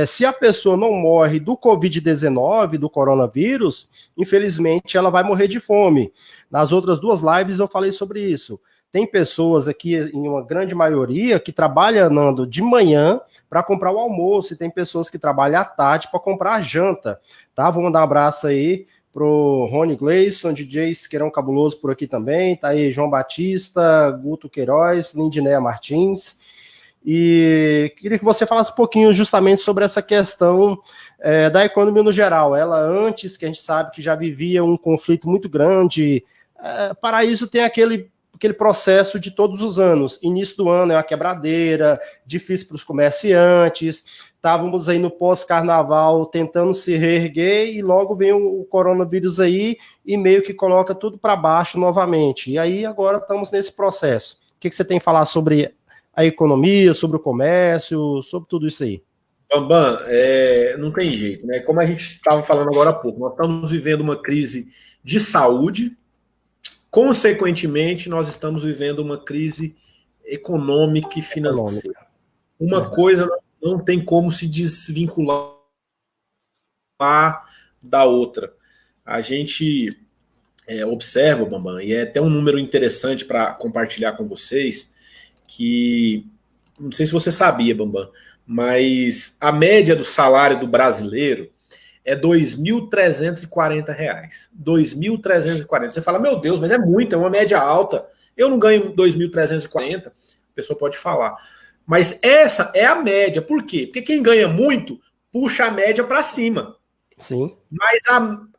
S1: se a pessoa não morre do Covid-19, do coronavírus, infelizmente ela vai morrer de fome. Nas outras duas lives eu falei sobre isso. Tem pessoas aqui, em uma grande maioria, que trabalham, Nando, de manhã para comprar o almoço, e tem pessoas que trabalham à tarde para comprar a janta, tá? Vou mandar um abraço aí pro Rony Gleison, DJ Siqueirão Cabuloso por aqui também, tá aí João Batista, Guto Queiroz, Lindinéia Martins, e queria que você falasse um pouquinho justamente sobre essa questão da economia no geral. Ela antes, que a gente sabe que já vivia um conflito muito grande, Paraíso tem aquele processo de todos os anos. Início do ano é uma quebradeira, difícil para os comerciantes, estávamos aí no pós-carnaval tentando se reerguer e logo vem o coronavírus aí e meio que coloca tudo para baixo novamente. E aí agora estamos nesse processo. O que você tem a falar sobre a economia, sobre o comércio, sobre tudo isso aí?
S2: Bambam, não tem jeito, né? Como a gente estava falando agora há pouco, nós estamos vivendo uma crise de saúde. Consequentemente, nós estamos vivendo uma crise econômica e financeira. Uma coisa não tem como se desvincular da outra. A gente observa, Bambam, e é até um número interessante para compartilhar com vocês, que não sei se você sabia, Bambam, mas a média do salário do brasileiro é R$ 2.340. R$ 2.340. Você fala, meu Deus, mas é muito, é uma média alta. Eu não ganho 2.340, a pessoa pode falar. Mas essa é a média. Por quê? Porque quem ganha muito puxa a média para cima.
S1: Sim.
S2: Mas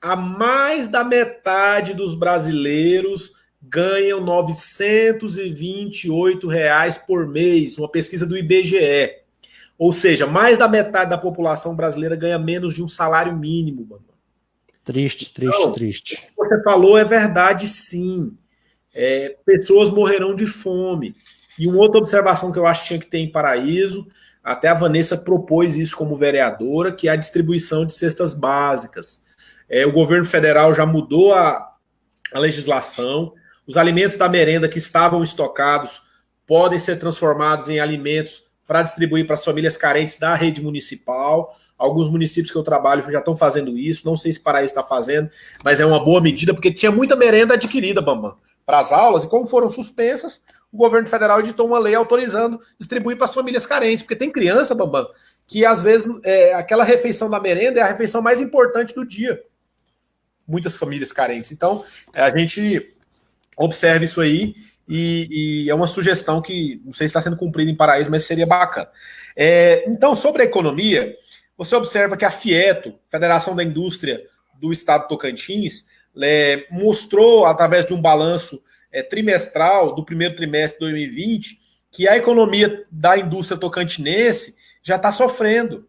S2: a mais da metade dos brasileiros ganham R$ 928 por mês, uma pesquisa do IBGE. Ou seja, mais da metade da população brasileira ganha menos de um salário mínimo, mano.
S1: Triste.
S2: O que você falou é verdade, sim. Pessoas morrerão de fome. E uma outra observação que eu acho que tinha que ter em Paraíso, até a Vanessa propôs isso como vereadora, que é a distribuição de cestas básicas. O governo federal já mudou a legislação. Os alimentos da merenda que estavam estocados podem ser transformados em alimentos para distribuir para as famílias carentes da rede municipal. Alguns municípios que eu trabalho já estão fazendo isso, não sei se Paraíso está fazendo, mas é uma boa medida, porque tinha muita merenda adquirida, Bambam, para as aulas, e como foram suspensas, o governo federal editou uma lei autorizando distribuir para as famílias carentes, porque tem criança, Bambam, que às vezes aquela refeição da merenda é a refeição mais importante do dia. Muitas famílias carentes. Então, a gente observa isso aí, e é uma sugestão que não sei se está sendo cumprida em Paraíso, mas seria bacana. Então, sobre a economia, você observa que a FIETO, Federação da Indústria do Estado de Tocantins, mostrou, através de um balanço trimestral do primeiro trimestre de 2020, que a economia da indústria tocantinense já está sofrendo.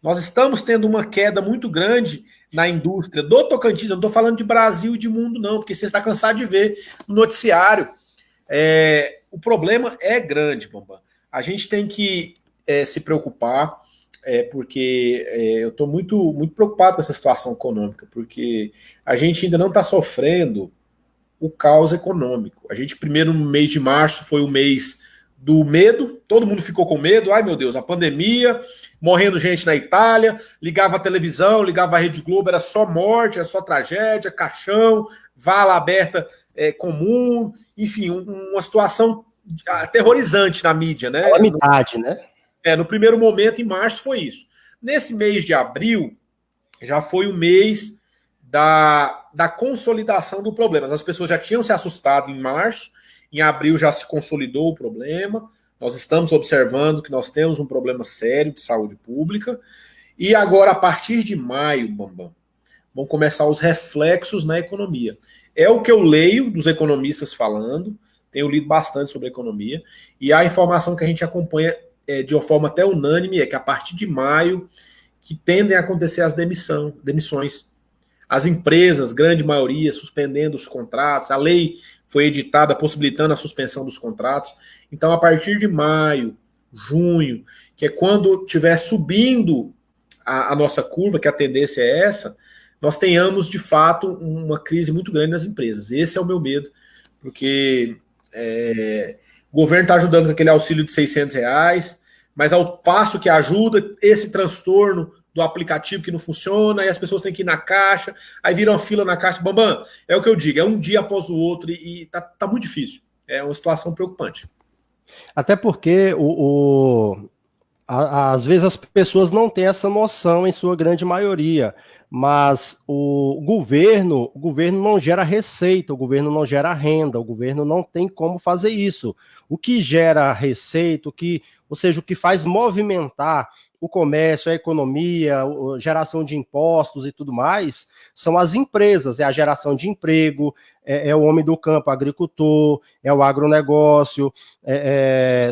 S2: Nós estamos tendo uma queda muito grande na indústria do Tocantins. Eu não estou falando de Brasil e de mundo, não, porque você está cansado de ver no noticiário. O problema é grande, Bambam. A gente tem que se preocupar. porque eu estou muito, muito preocupado com essa situação econômica, porque a gente ainda não está sofrendo o caos econômico. A gente, primeiro, no mês de março, foi o mês do medo, todo mundo ficou com medo, ai meu Deus, a pandemia, morrendo gente na Itália, ligava a televisão, ligava a Rede Globo, era só morte, era só tragédia, caixão, vala aberta comum, enfim, uma situação aterrorizante na mídia, né?
S1: Calamidade, né?
S2: No primeiro momento, em março, foi isso. Nesse mês de abril, já foi o mês da consolidação do problema. As pessoas já tinham se assustado em março, em abril já se consolidou o problema, nós estamos observando que nós temos um problema sério de saúde pública, e agora, a partir de maio, Bambam, vão começar os reflexos na economia. É o que eu leio dos economistas falando, tenho lido bastante sobre economia, e a informação que a gente acompanha de uma forma até unânime é que a partir de maio que tendem a acontecer as demissões. As empresas, grande maioria, suspendendo os contratos, a lei foi editada possibilitando a suspensão dos contratos. Então, a partir de maio, junho, que é quando estiver subindo a nossa curva, que a tendência é essa, nós tenhamos, de fato, uma crise muito grande nas empresas. Esse é o meu medo, porque o governo está ajudando com aquele auxílio de R$600, mas ao passo que ajuda, esse transtorno do aplicativo que não funciona, aí as pessoas têm que ir na caixa, aí viram uma fila na caixa. Bambam, é o que eu digo, é um dia após o outro e tá muito difícil. É uma situação preocupante.
S1: Até porque às vezes as pessoas não têm essa noção, em sua grande maioria, mas o governo não gera receita, o governo não gera renda, o governo não tem como fazer isso. O que gera receita, ou seja, o que faz movimentar o comércio, a economia, a geração de impostos e tudo mais, são as empresas, é a geração de emprego, é o homem do campo, agricultor, é o agronegócio,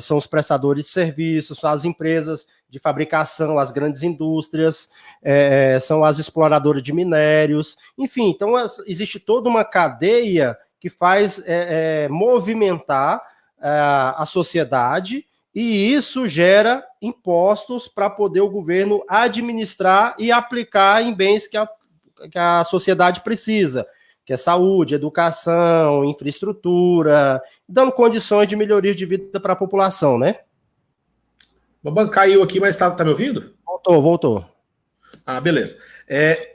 S1: são os prestadores de serviços, são as empresas de fabricação, as grandes indústrias, são as exploradoras de minérios, enfim, então existe toda uma cadeia que faz movimentar a sociedade, e isso gera impostos para poder o governo administrar e aplicar em bens que a sociedade precisa, que é saúde, educação, infraestrutura, dando condições de melhoria de vida para a população, né?
S2: Bambam caiu aqui, mas tá me ouvindo?
S1: Voltou.
S2: Ah, beleza.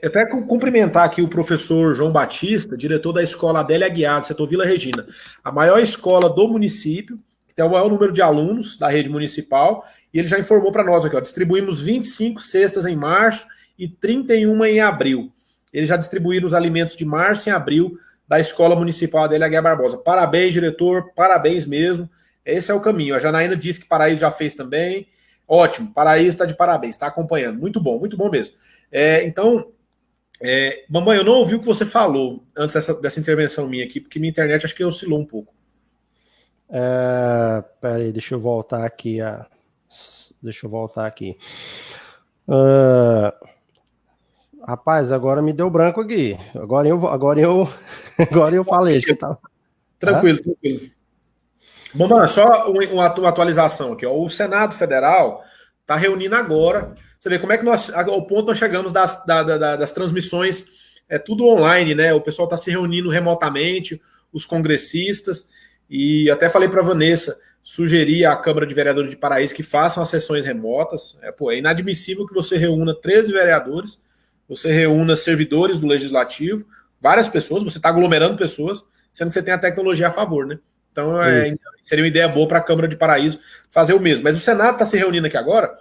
S2: Eu até cumprimentar aqui o professor João Batista, diretor da Escola Adélia Aguiar, do setor Vila Regina, a maior escola do município, que tem o maior número de alunos da rede municipal, e ele já informou para nós aqui, distribuímos 25 cestas em março e 31 em abril. Eles já distribuíram os alimentos de março e abril da Escola Municipal Adélia Aguiar Barbosa. Parabéns, diretor, parabéns mesmo. Esse é o caminho. A Janaína disse que Paraíso já fez também. Ótimo, Paraíso está de parabéns, está acompanhando. Muito bom mesmo. Mamãe, eu não ouvi o que você falou antes dessa intervenção minha aqui, porque minha internet acho que oscilou um pouco.
S1: Peraí, deixa eu voltar aqui. Rapaz, agora me deu branco aqui. Agora eu falei.
S2: Tranquilo. Bom, só uma atualização aqui. O Senado Federal está reunindo agora. Você vê como é que ao ponto nós chegamos das transmissões, tudo online, né? O pessoal está se reunindo remotamente, os congressistas, e até falei para a Vanessa, sugerir à Câmara de Vereadores de Paraíso que façam as sessões remotas. É inadmissível que você reúna 13 vereadores, você reúna servidores do Legislativo, várias pessoas, você está aglomerando pessoas, sendo que você tem a tecnologia a favor, né? Então, seria uma ideia boa para a Câmara de Paraíso fazer o mesmo. Mas o Senado está se reunindo aqui agora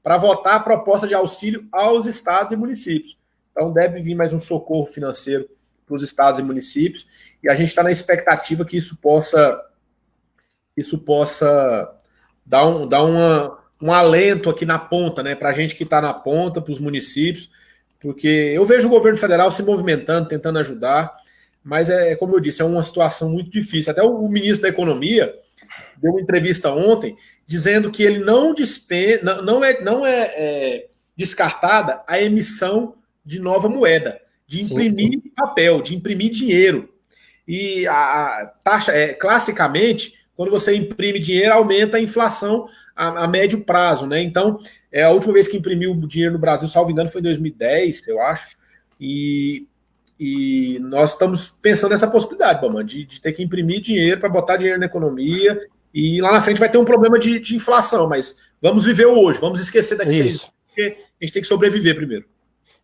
S2: para votar a proposta de auxílio aos estados e municípios. Então, deve vir mais um socorro financeiro para os estados e municípios, e a gente está na expectativa que isso possa dar um alento aqui na ponta, né, para a gente que está na ponta, para os municípios, porque eu vejo o governo federal se movimentando, tentando ajudar, mas como eu disse, é uma situação muito difícil. Até o ministro da Economia deu uma entrevista ontem dizendo que ele não é descartada a emissão de nova moeda, de imprimir papel, de imprimir dinheiro. E a taxa, classicamente, quando você imprime dinheiro, aumenta a inflação a médio prazo, né? Então, a última vez que imprimiu dinheiro no Brasil, salvo engano, foi em 2010, eu acho, e nós estamos pensando nessa possibilidade, Bamã, de ter que imprimir dinheiro para botar dinheiro na economia, e lá na frente vai ter um problema de inflação, mas vamos viver o hoje, vamos esquecer daqui 6 meses, porque a gente tem que sobreviver primeiro.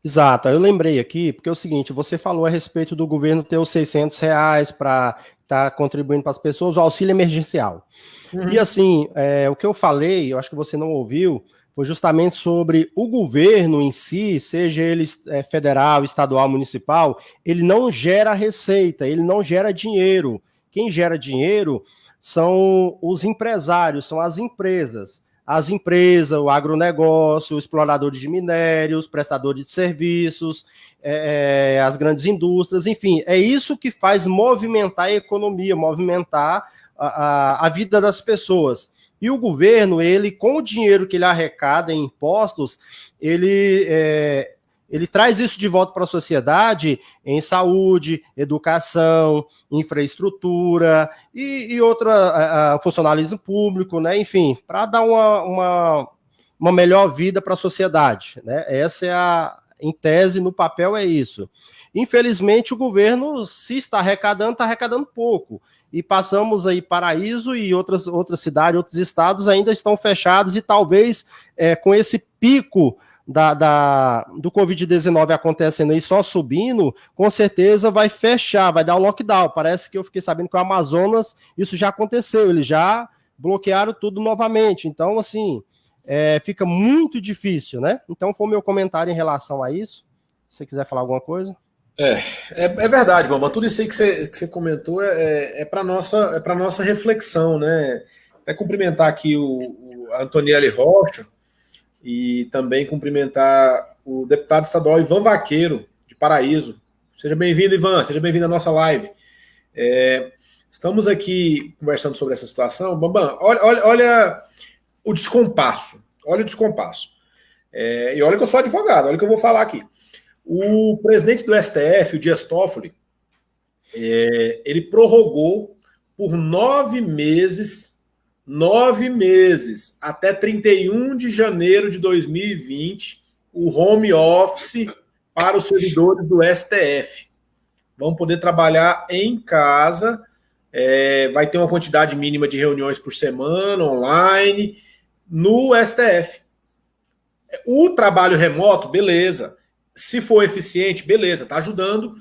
S1: Exato, eu lembrei aqui, porque é o seguinte, você falou a respeito do governo ter os R$ 600 para estar contribuindo para as pessoas, o auxílio emergencial. Uhum. E assim, o que eu falei, eu acho que você não ouviu, foi justamente sobre o governo em si, seja ele federal, estadual, municipal, ele não gera receita, ele não gera dinheiro. Quem gera dinheiro são os empresários, são as empresas. As empresas, o agronegócio, o explorador de minérios, prestadores de serviços, as grandes indústrias, enfim, é isso que faz movimentar a economia, movimentar a vida das pessoas. E o governo, ele, com o dinheiro que ele arrecada em impostos, ele traz isso de volta para a sociedade em saúde, educação, infraestrutura e outra, funcionalismo público, né? Enfim, para dar uma melhor vida para a sociedade, né? Essa é em tese, no papel é isso. Infelizmente, o governo, se está arrecadando pouco. E passamos aí Paraíso e outras cidades, outros estados ainda estão fechados e talvez com esse pico do Covid-19 acontecendo aí só subindo, com certeza vai fechar, vai dar um lockdown. Parece que eu fiquei sabendo que o Amazonas, isso já aconteceu, eles já bloquearam tudo novamente. Então, assim, fica muito difícil, né? Então, foi o meu comentário em relação a isso. Se você quiser falar alguma coisa.
S2: É verdade, Bamba. Tudo isso aí que você comentou é para nossa reflexão, né? É cumprimentar aqui o Antonielli Rocha, e também cumprimentar o deputado estadual Ivan Vaqueiro, de Paraíso. Seja bem-vindo, Ivan, seja bem-vindo à nossa live. Estamos aqui conversando sobre essa situação. Bambam, olha o descompasso. Olha o descompasso. E olha que eu sou advogado, olha o que eu vou falar aqui. O presidente do STF, o Dias Toffoli, ele prorrogou por 9 meses, até 31 de janeiro de 2020, o home office para os servidores do STF. Vão poder trabalhar em casa, vai ter uma quantidade mínima de reuniões por semana, online, no STF. O trabalho remoto, beleza. Se for eficiente, beleza, está ajudando.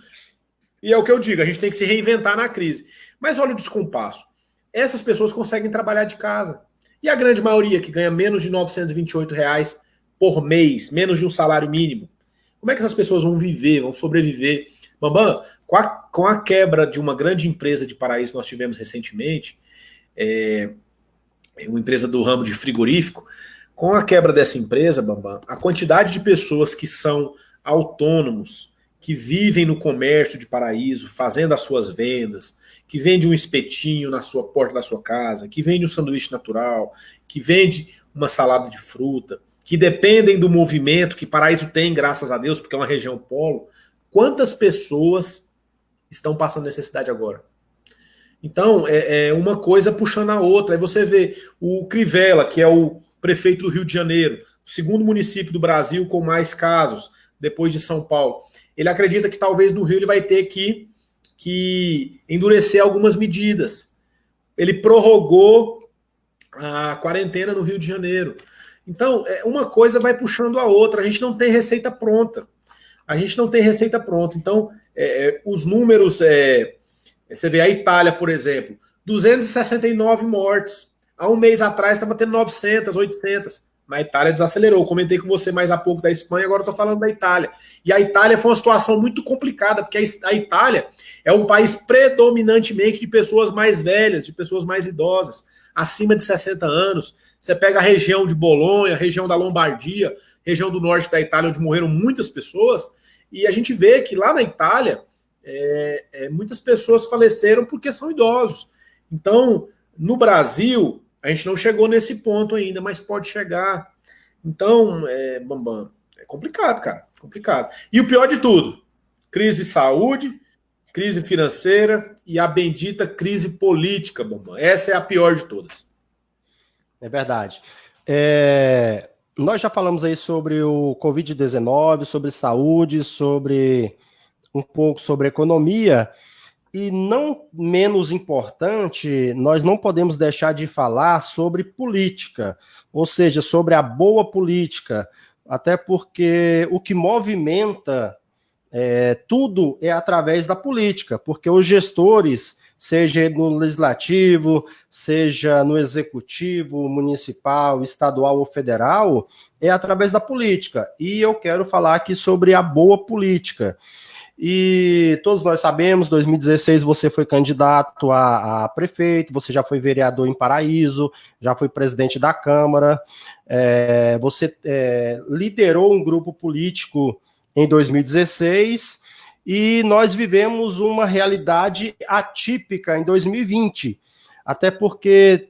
S2: E é o que eu digo, a gente tem que se reinventar na crise. Mas olha o descompasso. Essas pessoas conseguem trabalhar de casa. E a grande maioria, que ganha menos de R$ 928 por mês, menos de um salário mínimo, como é que essas pessoas vão viver, vão sobreviver? Bambam, com a quebra de uma grande empresa de Paraíso que nós tivemos recentemente, uma empresa do ramo de frigorífico, com a quebra dessa empresa, Bambam, a quantidade de pessoas que são autônomos, que vivem no comércio de Paraíso, fazendo as suas vendas, que vende um espetinho na sua porta da sua casa, que vende um sanduíche natural, que vende uma salada de fruta, que dependem do movimento que Paraíso tem, graças a Deus, porque é uma região polo. Quantas pessoas estão passando necessidade agora? Então, é uma coisa puxando a outra. Aí você vê o Crivella, que é o prefeito do Rio de Janeiro, o segundo município do Brasil com mais casos, depois de São Paulo. Ele acredita que talvez no Rio ele vai ter que endurecer algumas medidas. Ele prorrogou a quarentena no Rio de Janeiro. Então, uma coisa vai puxando a outra. A gente não tem receita pronta. Então, os números... você vê a Itália, por exemplo, 269 mortes. Há um mês atrás estava tendo 900, 800. Na Itália desacelerou. Eu comentei com você mais há pouco da Espanha, agora estou falando da Itália. E a Itália foi uma situação muito complicada, porque a Itália é um país predominantemente de pessoas mais velhas, de pessoas mais idosas, acima de 60 anos. Você pega a região de Bolonha, a região da Lombardia, região do norte da Itália, onde morreram muitas pessoas, e a gente vê que lá na Itália, muitas pessoas faleceram porque são idosos. Então, no Brasil... A gente não chegou nesse ponto ainda, mas pode chegar. Então, Bambam, é complicado, cara. É complicado. E o pior de tudo, crise de saúde, crise financeira e a bendita crise política, Bambam. Essa é a pior de todas.
S1: É verdade. Nós já falamos aí sobre o Covid-19, sobre saúde, sobre um pouco sobre economia, e não menos importante, nós não podemos deixar de falar sobre política, ou seja, sobre a boa política, até porque o que movimenta tudo é através da política, porque os gestores, seja no legislativo, seja no executivo, municipal, estadual ou federal, é através da política. E eu quero falar aqui sobre a boa política. E todos nós sabemos, 2016 você foi candidato a prefeito, você já foi vereador em Paraíso, já foi presidente da Câmara, você liderou um grupo político em 2016, e nós vivemos uma realidade atípica em 2020, até porque,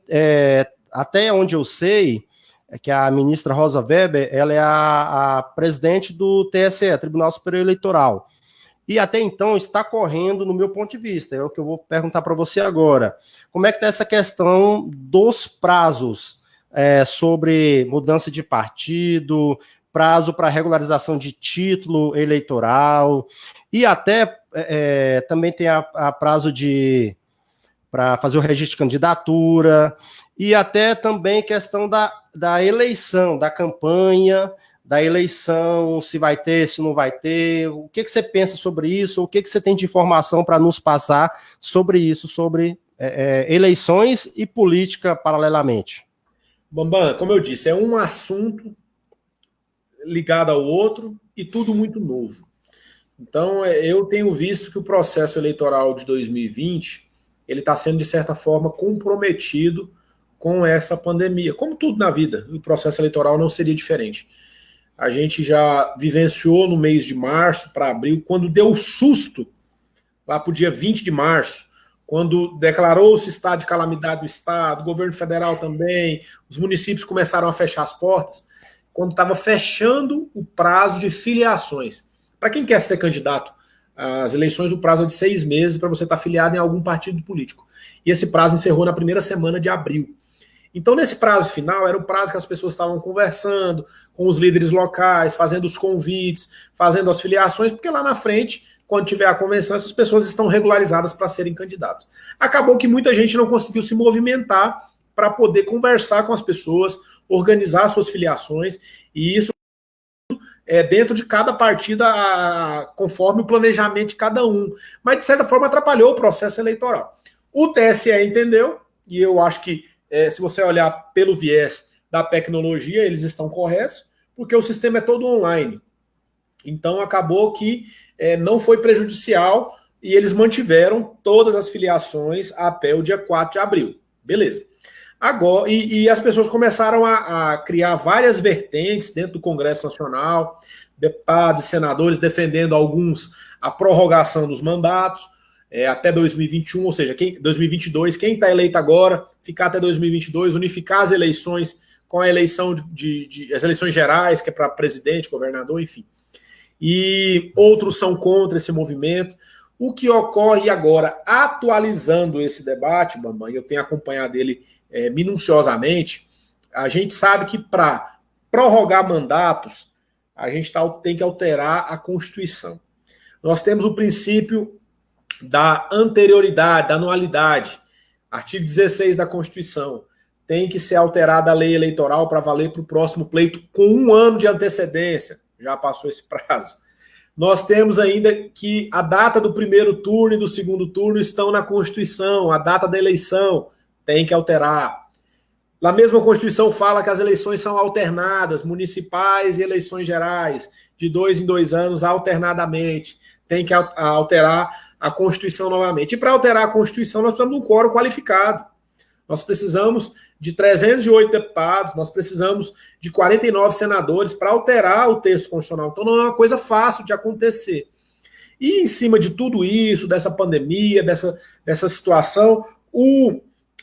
S1: até onde eu sei, é que a ministra Rosa Weber, ela é a presidente do TSE, Tribunal Superior Eleitoral, e até então está correndo, no meu ponto de vista, é o que eu vou perguntar para você agora. Como é que está essa questão dos prazos sobre mudança de partido, prazo para regularização de título eleitoral, e até também tem a prazo para fazer o registro de candidatura, e até também questão da eleição, da campanha, da eleição, se vai ter, se não vai ter, o que você pensa sobre isso, o que você tem de informação para nos passar sobre isso, sobre eleições e política paralelamente?
S2: Bambam, como eu disse, é um assunto ligado ao outro e tudo muito novo. Então, eu tenho visto que o processo eleitoral de 2020 ele está sendo, de certa forma, comprometido com essa pandemia. Como tudo na vida, o processo eleitoral não seria diferente. A gente já vivenciou no mês de março para abril, quando deu o susto, lá para o dia 20 de março, quando declarou-se estado de calamidade do Estado, o governo federal também, os municípios começaram a fechar as portas, quando estava fechando o prazo de filiações. Para quem quer ser candidato às eleições, o prazo é de 6 meses para você estar filiado em algum partido político. E esse prazo encerrou na primeira semana de abril. Então, nesse prazo final, era o prazo que as pessoas estavam conversando com os líderes locais, fazendo os convites, fazendo as filiações, porque lá na frente, quando tiver a convenção, essas pessoas estão regularizadas para serem candidatos. Acabou que muita gente não conseguiu se movimentar para poder conversar com as pessoas, organizar suas filiações, e isso dentro de cada partida, conforme o planejamento de cada um. Mas, de certa forma, atrapalhou o processo eleitoral. O TSE entendeu, e eu acho que se você olhar pelo viés da tecnologia, eles estão corretos, porque o sistema é todo online. Então, acabou que não foi prejudicial e eles mantiveram todas as filiações até o dia 4 de abril. Beleza. Agora, e as pessoas começaram a criar várias vertentes dentro do Congresso Nacional, deputados e senadores defendendo alguns a prorrogação dos mandatos, até 2021, ou seja, 2022, quem está eleito agora, ficar até 2022, unificar as eleições com a eleição as eleições gerais, que é para presidente, governador, enfim. E outros são contra esse movimento. O que ocorre agora, atualizando esse debate, Bambam, eu tenho acompanhado ele minuciosamente, a gente sabe que para prorrogar mandatos, a gente tem que alterar a Constituição. Nós temos o princípio da anterioridade, da anualidade. Artigo 16 da Constituição. Tem que ser alterada a lei eleitoral para valer para o próximo pleito com 1 ano de antecedência. Já passou esse prazo. Nós temos ainda que a data do primeiro turno e do segundo turno estão na Constituição. A data da eleição tem que alterar. A mesma Constituição fala que as eleições são alternadas, municipais e eleições gerais, de 2 em 2 anos, alternadamente. Tem que alterar a Constituição novamente. E para alterar a Constituição, nós precisamos de um quórum qualificado. Nós precisamos de 308 deputados, nós precisamos de 49 senadores para alterar o texto constitucional. Então não é uma coisa fácil de acontecer. E em cima de tudo isso, dessa pandemia, dessa situação,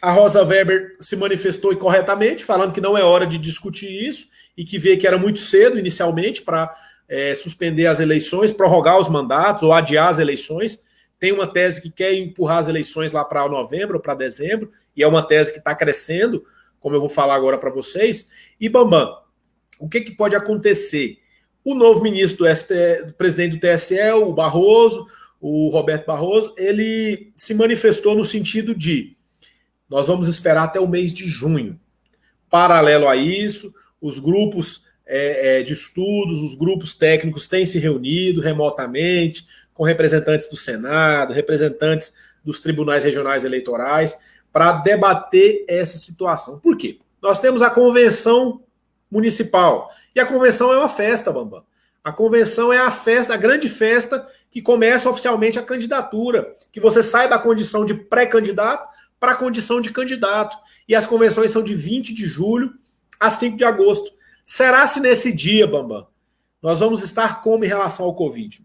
S2: a Rosa Weber se manifestou corretamente, falando que não é hora de discutir isso e que vê que era muito cedo inicialmente para suspender as eleições, prorrogar os mandatos ou adiar as eleições. tem uma tese que quer empurrar as eleições lá para novembro ou para dezembro, e é uma tese que está crescendo, como eu vou falar agora para vocês. E, Bambam, o que pode acontecer? O novo ministro do presidente do TSE, o Barroso, o Roberto Barroso, ele se manifestou no sentido de nós vamos esperar até o mês de junho. Paralelo a isso, os grupos de estudos, os grupos técnicos têm se reunido remotamente com representantes do Senado, representantes dos tribunais regionais eleitorais, para debater essa situação. Por quê? Nós temos a convenção municipal, e a convenção é uma festa, Bambam. A convenção é a festa, a grande festa que começa oficialmente a candidatura, que você sai da condição de pré-candidato para a condição de candidato. E as convenções são de 20 de julho a 5 de agosto. Será se nesse dia, Bambam, nós vamos estar como em relação ao Covid?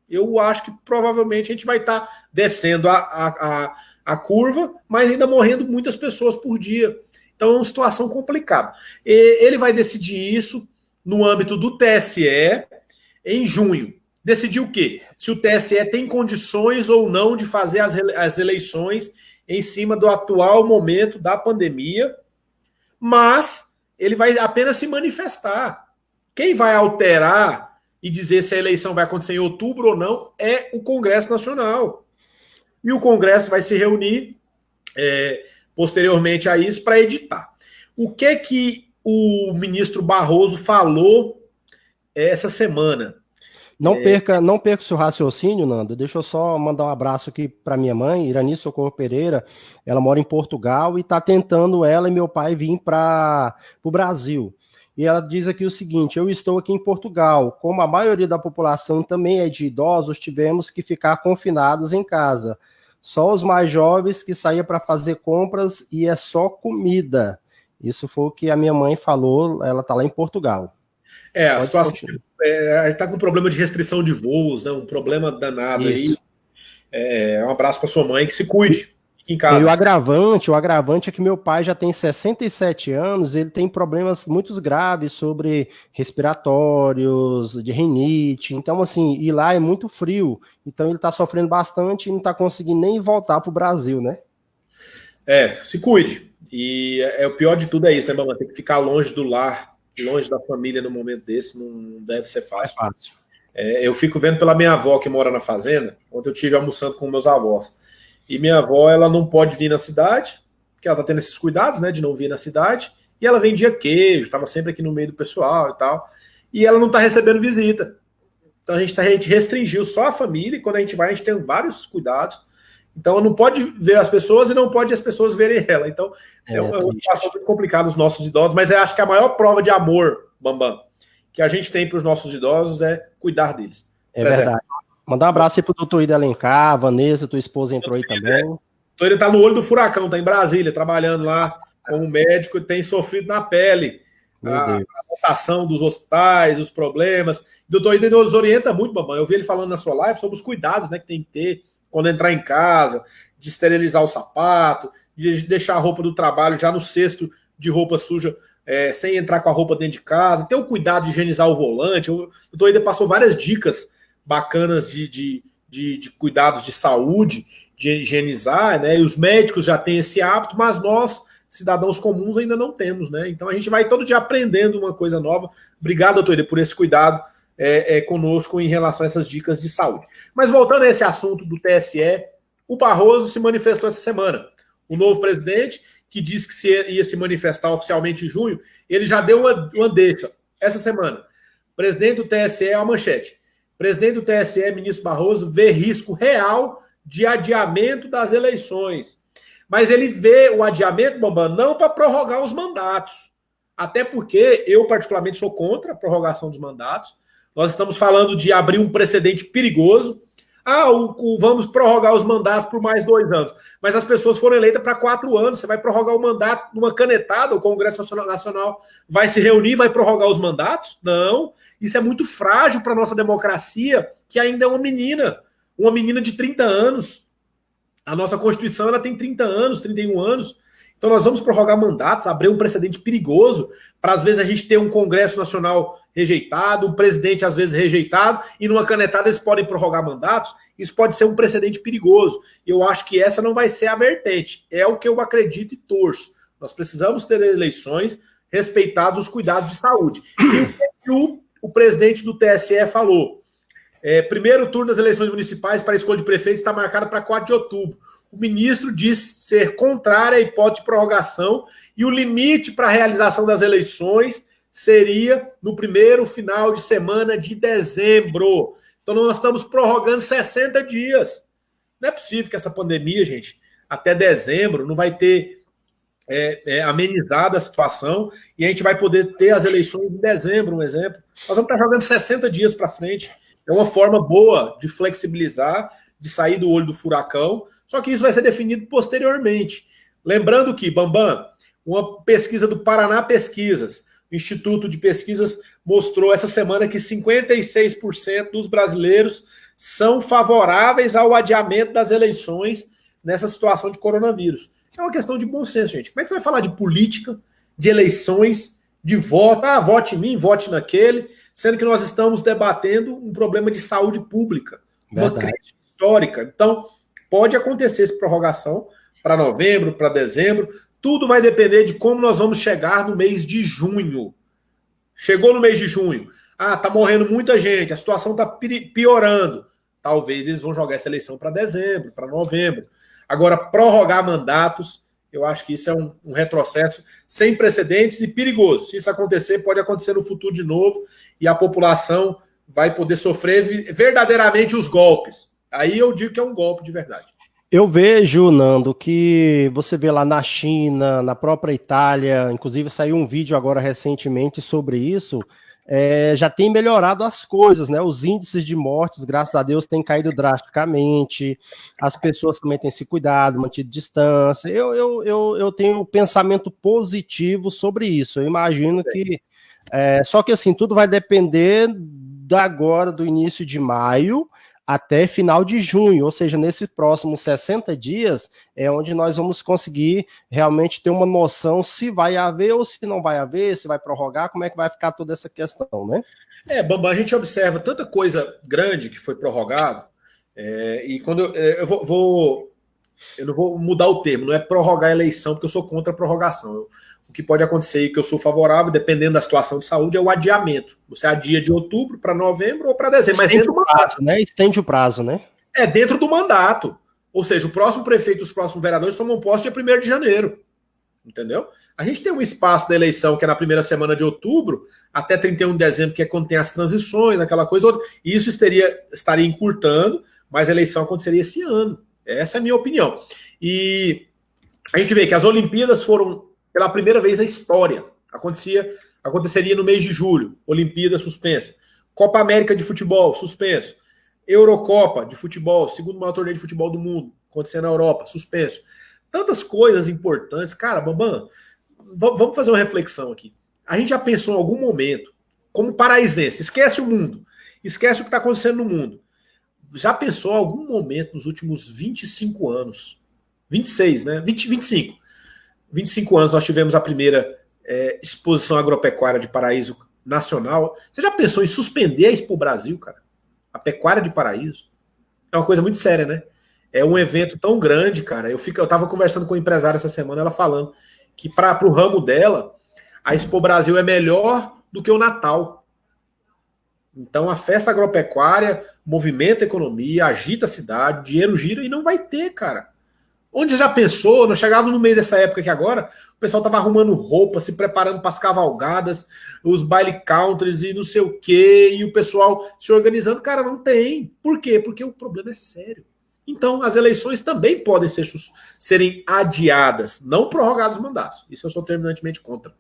S2: Eu acho que provavelmente a gente vai estar descendo a curva, mas ainda morrendo muitas pessoas por dia. Então é uma situação complicada. Ele vai decidir isso no âmbito do TSE em junho. Decidir o quê? Se o TSE tem condições ou não de fazer as eleições em cima do atual momento da pandemia, mas ele vai apenas se manifestar. Quem vai alterar e dizer se a eleição vai acontecer em outubro ou não é o Congresso Nacional. E o Congresso vai se reunir posteriormente a isso para editar. O que o ministro Barroso falou essa semana?
S1: Não perca o seu raciocínio, Nando. Deixa eu só mandar um abraço aqui para minha mãe, Irani Socorro Pereira. Ela mora em Portugal e está tentando ela e meu pai vir para o Brasil. E ela diz aqui o seguinte: eu estou aqui em Portugal. Como a maioria da população também é de idosos, tivemos que ficar confinados em casa. Só os mais jovens que saíam para fazer compras e é só comida. Isso foi o que a minha mãe falou, ela está lá em Portugal.
S2: A situação a gente está com um problema de restrição de voos, né? Um problema danado. Isso. Aí. Um abraço para sua mãe, que se cuide em casa.
S1: E o agravante é que meu pai já tem 67 anos, ele tem problemas muito graves sobre respiratórios, de rinite, então assim, e lá é muito frio, então ele está sofrendo bastante e não está conseguindo nem voltar para o Brasil, né?
S2: Se cuide. E o pior de tudo é isso, né, mamãe? Tem que ficar longe do lar, longe da família no momento desse, não deve ser fácil.
S1: É fácil.
S2: Eu fico vendo pela minha avó que mora na fazenda, ontem eu estive almoçando com meus avós. E minha avó, ela não pode vir na cidade, porque ela tá tendo esses cuidados, né, de não vir na cidade, e ela vendia queijo, estava sempre aqui no meio do pessoal e tal, e ela não tá recebendo visita. Então a gente restringiu só a família, e quando a gente vai, a gente tem vários cuidados. Então ela não pode ver as pessoas e não pode as pessoas verem ela. Então é uma situação muito complicada os nossos idosos, mas eu acho que a maior prova de amor, Bambam, que a gente tem para os nossos idosos é cuidar deles.
S1: É verdade. Mandar um abraço aí pro doutor Ida Alencar, a Vanessa, tua esposa entrou aí também. O
S2: doutor Ida tá no olho do furacão, tá em Brasília, trabalhando lá como médico, tem sofrido na pele a rotação dos hospitais, os problemas. O doutor Ida nos orienta muito, Bambam. Eu vi ele falando na sua live sobre os cuidados, né, que tem que ter quando entrar em casa, de esterilizar o sapato, de deixar a roupa do trabalho já no cesto de roupa suja, sem entrar com a roupa dentro de casa, ter o cuidado de higienizar o volante. O doutor Ida passou várias dicas bacanas de cuidados de saúde, de higienizar, né? E os médicos já têm esse hábito, mas nós, cidadãos comuns, ainda não temos, né? Então a gente vai todo dia aprendendo uma coisa nova. Obrigado, doutor Ida, por esse cuidado conosco em relação a essas dicas de saúde. Mas voltando a esse assunto do TSE, o Barroso se manifestou essa semana. O novo presidente, que disse que ia se manifestar oficialmente em junho, ele já deu uma deixa essa semana. Presidente do TSE, a manchete. Presidente do TSE, ministro Barroso, vê risco real de adiamento das eleições. Mas ele vê o adiamento, Bambam, não para prorrogar os mandatos. Até porque eu, particularmente, sou contra a prorrogação dos mandatos. Nós estamos falando de abrir um precedente perigoso. Vamos prorrogar os mandatos por mais 2 anos. Mas as pessoas foram eleitas para 4 anos. Você vai prorrogar o mandato numa canetada, o Congresso Nacional vai se reunir, vai prorrogar os mandatos? Não. Isso é muito frágil para a nossa democracia, que ainda é uma menina de 30 anos. A nossa Constituição ela tem 30 anos, 31 anos. Então nós vamos prorrogar mandatos, abrir um precedente perigoso para às vezes a gente ter um Congresso Nacional rejeitado, um presidente às vezes rejeitado, e numa canetada eles podem prorrogar mandatos. Isso pode ser um precedente perigoso. Eu acho que essa não vai ser a vertente. É o que eu acredito e torço. Nós precisamos ter eleições respeitados os cuidados de saúde. E o presidente do TSE falou: primeiro turno das eleições municipais para a escolha de prefeito está marcado para 4 de outubro. O ministro disse ser contrário à hipótese de prorrogação e o limite para a realização das eleições seria no primeiro final de semana de dezembro. Então nós estamos prorrogando 60 dias. Não é possível que essa pandemia, gente, até dezembro não vai ter amenizado a situação e a gente vai poder ter as eleições em dezembro, um exemplo. Nós vamos estar jogando 60 dias para frente. É uma forma boa de flexibilizar, de sair do olho do furacão, só que isso vai ser definido posteriormente. Lembrando que, Bambam, uma pesquisa do Paraná Pesquisas, o Instituto de Pesquisas mostrou essa semana que 56% dos brasileiros são favoráveis ao adiamento das eleições nessa situação de coronavírus. É uma questão de bom senso, gente. Como é que você vai falar de política, de eleições, de voto? Ah, vote em mim, vote naquele, sendo que nós estamos debatendo um problema de saúde pública, uma crise histórica. Então, pode acontecer essa prorrogação para novembro, para dezembro. Tudo vai depender de como nós vamos chegar no mês de junho. Chegou no mês de junho. Ah, tá morrendo muita gente, a situação tá piorando. Talvez eles vão jogar essa eleição para dezembro, para novembro. Agora, prorrogar mandatos, eu acho que isso é um retrocesso sem precedentes e perigoso. Se isso acontecer, pode acontecer no futuro de novo e a população vai poder sofrer verdadeiramente os golpes. Aí eu digo que é um golpe de verdade.
S1: Eu vejo, Nando, que você vê lá na China, na própria Itália, inclusive saiu um vídeo agora recentemente sobre isso, já tem melhorado as coisas, né? Os índices de mortes, graças a Deus, têm caído drasticamente, as pessoas também têm se cuidado, mantido distância. Eu tenho um pensamento positivo sobre isso. Eu imagino que... só que assim, tudo vai depender do início de maio, até final de junho, ou seja, nesses próximos 60 dias é onde nós vamos conseguir realmente ter uma noção se vai haver ou se não vai haver, se vai prorrogar, como é que vai ficar toda essa questão, né?
S2: Bambam, a gente observa tanta coisa grande que foi prorrogado, e quando eu não vou mudar o termo, não é prorrogar a eleição, porque eu sou contra a prorrogação. O que pode acontecer e que eu sou favorável, dependendo da situação de saúde, é o adiamento. Você adia de outubro para novembro ou para dezembro. Mas dentro do
S1: prazo, né? Estende o prazo, né?
S2: Dentro do mandato. Ou seja, o próximo prefeito e os próximos vereadores tomam posse dia 1º de janeiro. Entendeu? A gente tem um espaço da eleição que é na primeira semana de outubro, até 31 de dezembro, que é quando tem as transições, aquela coisa toda. E isso estaria encurtando, mas a eleição aconteceria esse ano. Essa é a minha opinião. E a gente vê que as Olimpíadas foram pela primeira vez na história. Aconteceria no mês de julho. Olimpíada suspensa. Copa América de futebol, suspenso. Eurocopa de futebol, segundo maior torneio de futebol do mundo, acontecendo na Europa, suspenso. Tantas coisas importantes. Cara, Bambam, vamos fazer uma reflexão aqui. A gente já pensou em algum momento, como paraisense, esquece o mundo, esquece o que está acontecendo no mundo. Já pensou em algum momento nos últimos 25 anos, 26, né? 25 anos nós tivemos a primeira exposição agropecuária de Paraíso nacional. Você já pensou em suspender a Expo Brasil, cara? A pecuária de Paraíso? É uma coisa muito séria, né? É um evento tão grande, cara. Eu tava conversando com um empresário essa semana, ela falando que para o ramo dela, a Expo Brasil é melhor do que o Natal. Então a festa agropecuária movimenta a economia, agita a cidade, o dinheiro gira e não vai ter, cara. Onde já pensou, nós chegávamos no mês dessa época aqui agora, o pessoal tava arrumando roupa, se preparando para as cavalgadas, os baile countries e não sei o quê, e o pessoal se organizando. Cara, não tem. Por quê? Porque o problema é sério. Então, as eleições também podem serem adiadas, não prorrogados os mandatos. Isso eu sou terminantemente contra.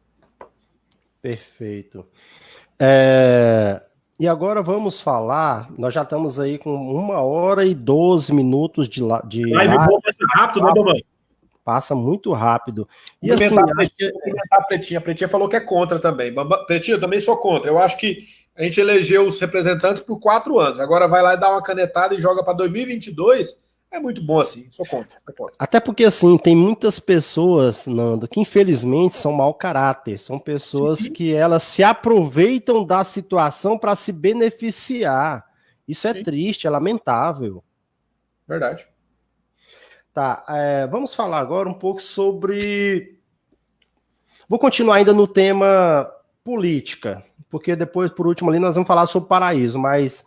S1: Perfeito. E agora vamos falar, nós já estamos aí com 1h12 de
S2: live. Boa, passa rápido, né, Bambam?
S1: Passa muito rápido. E assim,
S2: a Pretinha. A Pretinha falou que é contra também. Pretinha, eu também sou contra. Eu acho que a gente elegeu os representantes por 4 anos. Agora vai lá e dá uma canetada e joga para 2022. É muito bom assim, sou contra.
S1: Até porque, assim, tem muitas pessoas, Nando, que infelizmente são mau caráter. São pessoas
S2: Sim,
S1: que elas se aproveitam da situação para se beneficiar. Isso é
S2: sim,
S1: triste, é lamentável.
S2: verdade.
S1: Tá, vamos falar agora um pouco sobre. Vou continuar ainda no tema política, porque depois, por último, ali nós vamos falar sobre paraíso, mas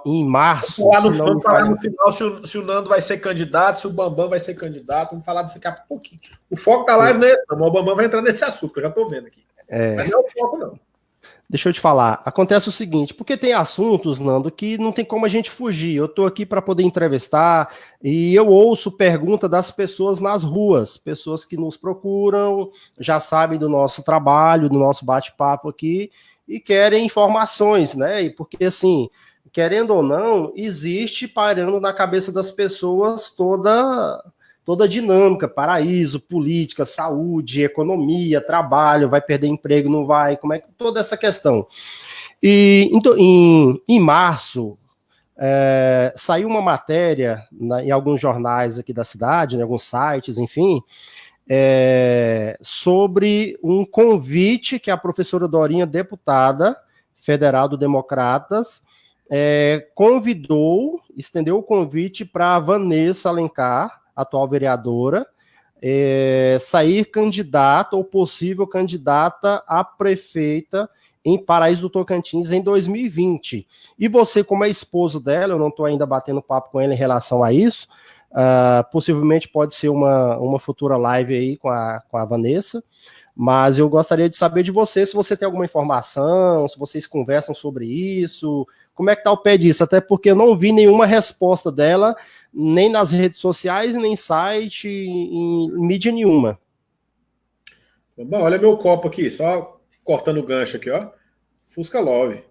S1: em março, se não
S2: Vamos
S1: me
S2: falar
S1: falha.
S2: no final se o Nando vai ser candidato, se o Bambam vai ser candidato. Vamos falar disso daqui a pouquinho. O foco da live não é esse, não, mas o Bambam vai entrar nesse assunto, que eu já estou vendo aqui. Mas não é o foco, não.
S1: Deixa eu te falar, acontece o seguinte, porque tem assuntos, Nando, que não tem como a gente fugir. Eu estou aqui para poder entrevistar e eu ouço pergunta das pessoas nas ruas, pessoas que nos procuram, já sabem do nosso trabalho, do nosso bate-papo aqui e querem informações, né? E porque assim, querendo ou não, existe pairando na cabeça das pessoas toda a dinâmica, paraíso, política, saúde, economia, trabalho, vai perder emprego, não vai, como é que toda essa questão. E então, em março, saiu uma matéria em alguns jornais aqui da cidade, em alguns sites, enfim, sobre um convite que a professora Dorinha, deputada federal do Democratas, estendeu o convite para a Vanessa Alencar, atual vereadora, sair candidata ou possível candidata a prefeita em Paraíso do Tocantins em 2020. E você, como é esposo dela, eu não estou ainda batendo papo com ela em relação a isso, possivelmente pode ser uma futura live aí com a Vanessa, mas eu gostaria de saber de você, se você tem alguma informação, se vocês conversam sobre isso, como é que tá o pé disso, até porque eu não vi nenhuma resposta dela, nem nas redes sociais, nem site, em mídia nenhuma.
S2: Bambam, olha meu copo aqui, só cortando o gancho aqui, ó. Fusca Love.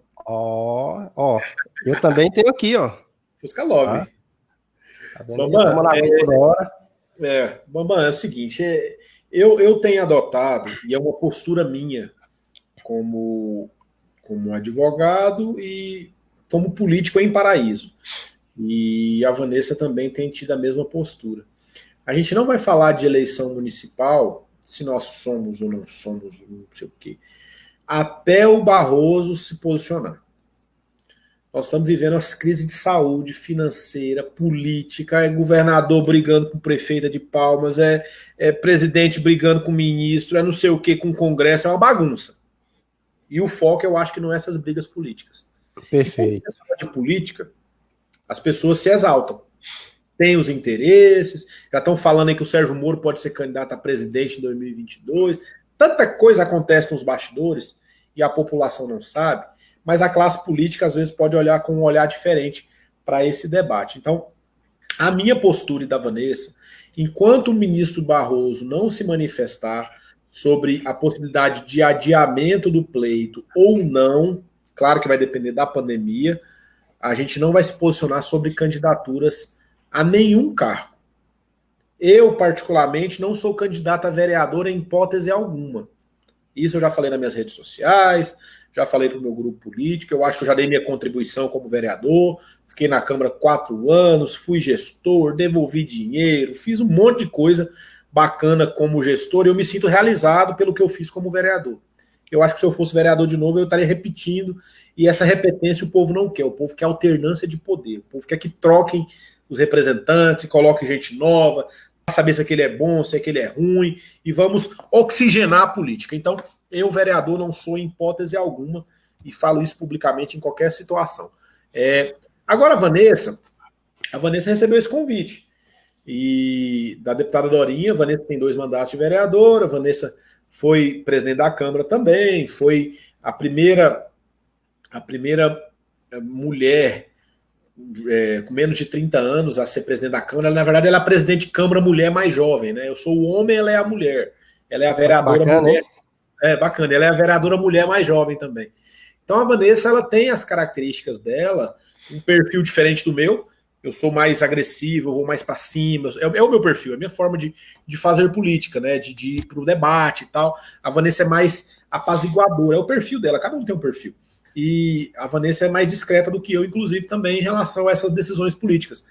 S1: Eu também tenho aqui, ó.
S2: Fusca Love.
S1: Tá, tá vendo aí?
S2: Bambam,
S1: Toma na vida toda hora.
S2: Bambam, é o seguinte, eu tenho adotado, e é uma postura minha como advogado e como político em Paraíso. E a Vanessa também tem tido a mesma postura. A gente não vai falar de eleição municipal, se nós somos ou não somos, não sei o quê, até o Barroso se posicionar. Nós estamos vivendo as crises de saúde, financeira, política, é governador brigando com prefeita de Palmas, é presidente brigando com ministro, é não sei o que com o Congresso, é uma bagunça. E o foco, eu acho que não é essas brigas políticas.
S1: Perfeito.
S2: E quando se fala de política, as pessoas se exaltam. Tem os interesses, já estão falando aí que o Sérgio Moro pode ser candidato a presidente em 2022. Tanta coisa acontece nos bastidores e a população não sabe, mas a classe política às vezes pode olhar com um olhar diferente para esse debate. Então, a minha postura e da Vanessa, enquanto o ministro Barroso não se manifestar sobre a possibilidade de adiamento do pleito ou não, claro que vai depender da pandemia, a gente não vai se posicionar sobre candidaturas a nenhum cargo. Eu, particularmente, não sou candidato a vereador em hipótese alguma. Isso eu já falei nas minhas redes sociais, já falei para o meu grupo político, eu acho que eu já dei minha contribuição como vereador, fiquei na Câmara 4 anos, fui gestor, devolvi dinheiro, fiz um monte de coisa bacana como gestor e eu me sinto realizado pelo que eu fiz como vereador. Eu acho que se eu fosse vereador de novo, eu estaria repetindo, e essa repetência o povo não quer, o povo quer alternância de poder, o povo quer que troquem os representantes, coloquem gente nova, para saber se aquele é bom, se aquele é ruim, e vamos oxigenar a política. Então, eu, vereador, não sou em hipótese alguma, e falo isso publicamente em qualquer situação. Agora, a Vanessa recebeu esse convite, e da deputada Dorinha. A Vanessa tem 2 mandatos de vereadora, a Vanessa foi presidente da Câmara também, foi a primeira mulher com menos de 30 anos a ser presidente da Câmara. Na verdade, ela é a presidente de Câmara mulher mais jovem, né? Eu sou o homem, ela é a mulher. Ela é a vereadora
S1: bacana,
S2: mulher.
S1: hein?
S2: Bacana, ela é a vereadora mulher mais jovem também. Então a Vanessa, ela tem as características dela, um perfil diferente do meu. Eu sou mais agressivo, eu vou mais para cima. É o meu perfil, é a minha forma de fazer política, né? De ir para o debate e tal. A Vanessa é mais apaziguadora, é o perfil dela, cada um tem um perfil. E a Vanessa é mais discreta do que eu, inclusive, também em relação a essas decisões políticas.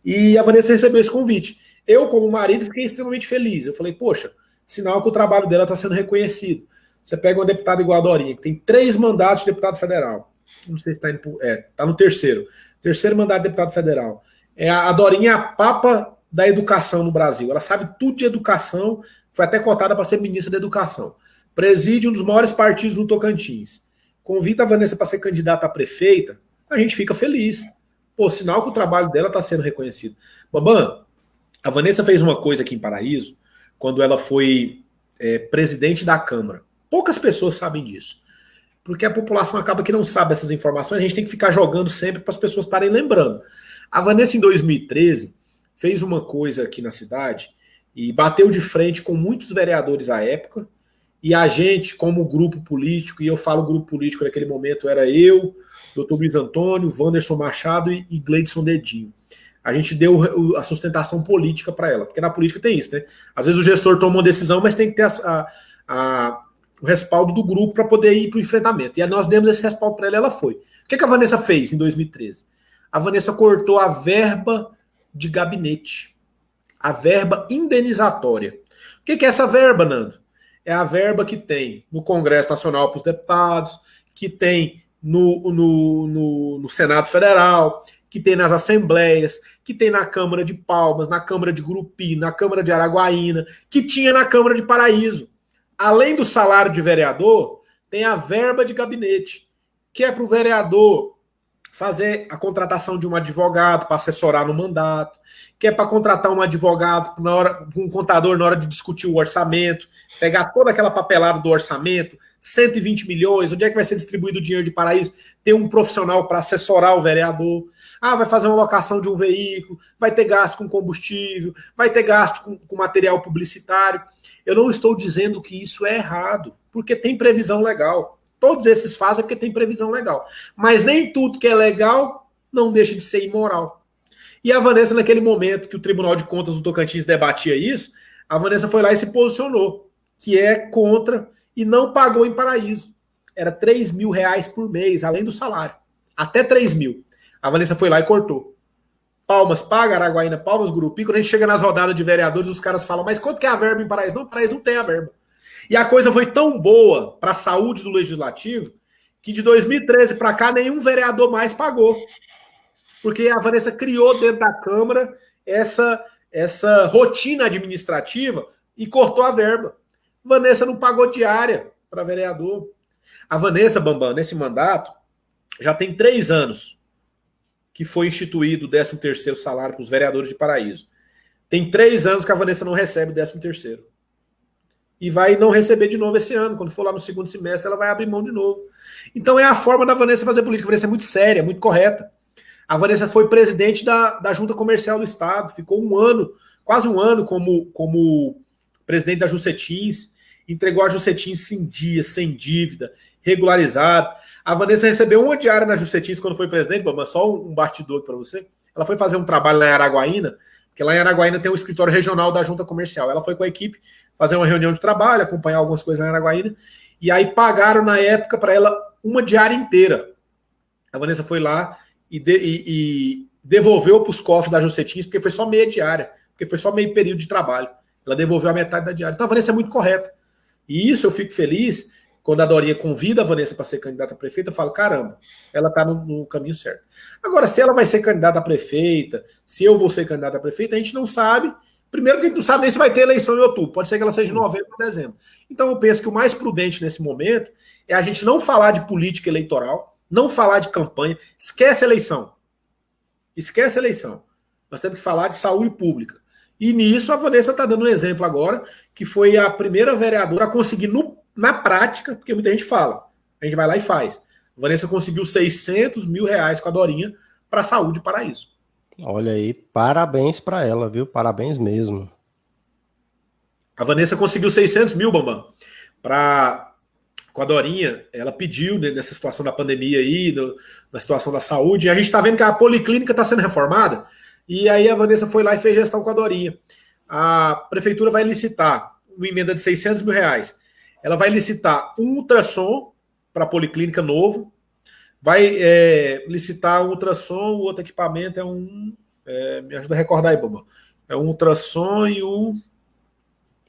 S2: E a Vanessa recebeu esse convite. Eu, como marido, fiquei extremamente feliz. Eu falei, poxa, sinal que o trabalho dela está sendo reconhecido. Você pega uma deputada igual a Dorinha, que tem 3 mandatos de deputado federal. Não sei se está indo. Está no terceiro. Terceiro mandato de deputado federal. A Dorinha é a papa da educação no Brasil. Ela sabe tudo de educação. Foi até cotada para ser ministra da Educação. Preside um dos maiores partidos no Tocantins. Convida a Vanessa para ser candidata a prefeita. A gente fica feliz. Pô, sinal que o trabalho dela está sendo reconhecido. Bambam, a Vanessa fez uma coisa aqui em Paraíso, quando ela foi presidente da Câmara. Poucas pessoas sabem disso. Porque a população acaba que não sabe essas informações, a gente tem que ficar jogando sempre para as pessoas estarem lembrando. A Vanessa, em 2013, fez uma coisa aqui na cidade e bateu de frente com muitos vereadores à época, e a gente, como grupo político, e eu falo grupo político naquele momento, era eu, Dr. Luiz Antônio, Wanderson Machado e Gleidson Dedinho. A gente deu a sustentação política para ela, porque na política tem isso, né? Às vezes o gestor toma uma decisão, mas tem que ter o respaldo do grupo para poder ir para o enfrentamento. E aí nós demos esse respaldo para ela e ela foi. O que a Vanessa fez em 2013? A Vanessa cortou a verba de gabinete, a verba indenizatória. O que é essa verba, Nando? É a verba que tem no Congresso Nacional para os deputados, que tem no Senado Federal, que tem nas assembleias, que tem na Câmara de Palmas, na Câmara de Gurupi, na Câmara de Araguaína, que tinha na Câmara de Paraíso. Além do salário de vereador, tem a verba de gabinete, que é para o vereador fazer a contratação de um advogado para assessorar no mandato, que é para contratar um advogado, um contador na hora de discutir o orçamento, pegar toda aquela papelada do orçamento, 120 milhões, onde é que vai ser distribuído o dinheiro de Paraíso, ter um profissional para assessorar o vereador, vai fazer uma locação de um veículo, vai ter gasto com combustível, vai ter gasto com material publicitário. Eu não estou dizendo que isso é errado, porque tem previsão legal. Todos esses fazem porque tem previsão legal. Mas nem tudo que é legal não deixa de ser imoral. E a Vanessa, naquele momento que o Tribunal de Contas do Tocantins debatia isso, a Vanessa foi lá e se posicionou, que é contra, e não pagou em Paraíso. Era R$3.000 por mês, além do salário. Até 3 mil. A Vanessa foi lá e cortou. Palmas paga, Araguaína, Palmas, Gurupi. Quando a gente chega nas rodadas de vereadores, os caras falam, mas quanto que é a verba em Paraíso? Não, Paraíso não tem a verba. E a coisa foi tão boa para a saúde do Legislativo que de 2013 para cá nenhum vereador mais pagou. Porque a Vanessa criou dentro da Câmara essa rotina administrativa e cortou a verba. Vanessa não pagou diária para vereador. A Vanessa, Bambam, nesse mandato, já tem 3 anos que foi instituído o 13º salário para os vereadores de Paraíso. Tem 3 anos que a Vanessa não recebe o 13º. E vai não receber de novo esse ano. Quando for lá no segundo semestre, ela vai abrir mão de novo. Então é a forma da Vanessa fazer política. A Vanessa é muito séria, muito correta. A Vanessa foi presidente da Junta Comercial do Estado. Ficou quase um ano como presidente da Juscetins. Entregou a Juscetins sem dia, sem dívida, regularizado. A Vanessa recebeu uma diária na Juscetins quando foi presidente, mas só um bastidor para você. Ela foi fazer um trabalho lá em Araguaína, porque lá em Araguaína tem um escritório regional da Junta Comercial. Ela foi com a equipe fazer uma reunião de trabalho, acompanhar algumas coisas lá em Araguaína, e aí pagaram na época para ela uma diária inteira. A Vanessa foi lá e devolveu para os cofres da Juscetins, porque foi só meia diária, porque foi só meio período de trabalho. Ela devolveu a metade da diária. Então a Vanessa é muito correta. E isso eu fico feliz quando a Dorinha convida a Vanessa para ser candidata a prefeita, eu falo, caramba, ela está no caminho certo. Agora, se ela vai ser candidata a prefeita, se eu vou ser candidata a prefeita, a gente não sabe. Primeiro que a gente não sabe nem se vai ter eleição em outubro. Pode ser que ela seja em novembro ou dezembro. Então eu penso que o mais prudente nesse momento é a gente não falar de política eleitoral, não falar de campanha. Esquece a eleição. Esquece a eleição. Nós temos que falar de saúde pública. E nisso a Vanessa está dando um exemplo agora, que foi a primeira vereadora a conseguir na prática, porque muita gente fala, a gente vai lá e faz. A Vanessa conseguiu R$600 mil com a Dorinha para a saúde e Paraíso.
S1: Olha aí, parabéns para ela, viu? Parabéns mesmo.
S2: A Vanessa conseguiu 600 mil, Bambam, com a Dorinha. Ela pediu, né, nessa situação da pandemia aí, na situação da saúde, e a gente está vendo que a policlínica está sendo reformada, e aí a Vanessa foi lá e fez gestão com a Dorinha. A prefeitura vai licitar uma emenda de R$600 mil. Ela vai licitar um ultrassom para a policlínica novo, vai licitar um ultrassom, o outro equipamento é um Me ajuda a recordar aí, Bambam. É um ultrassom e o...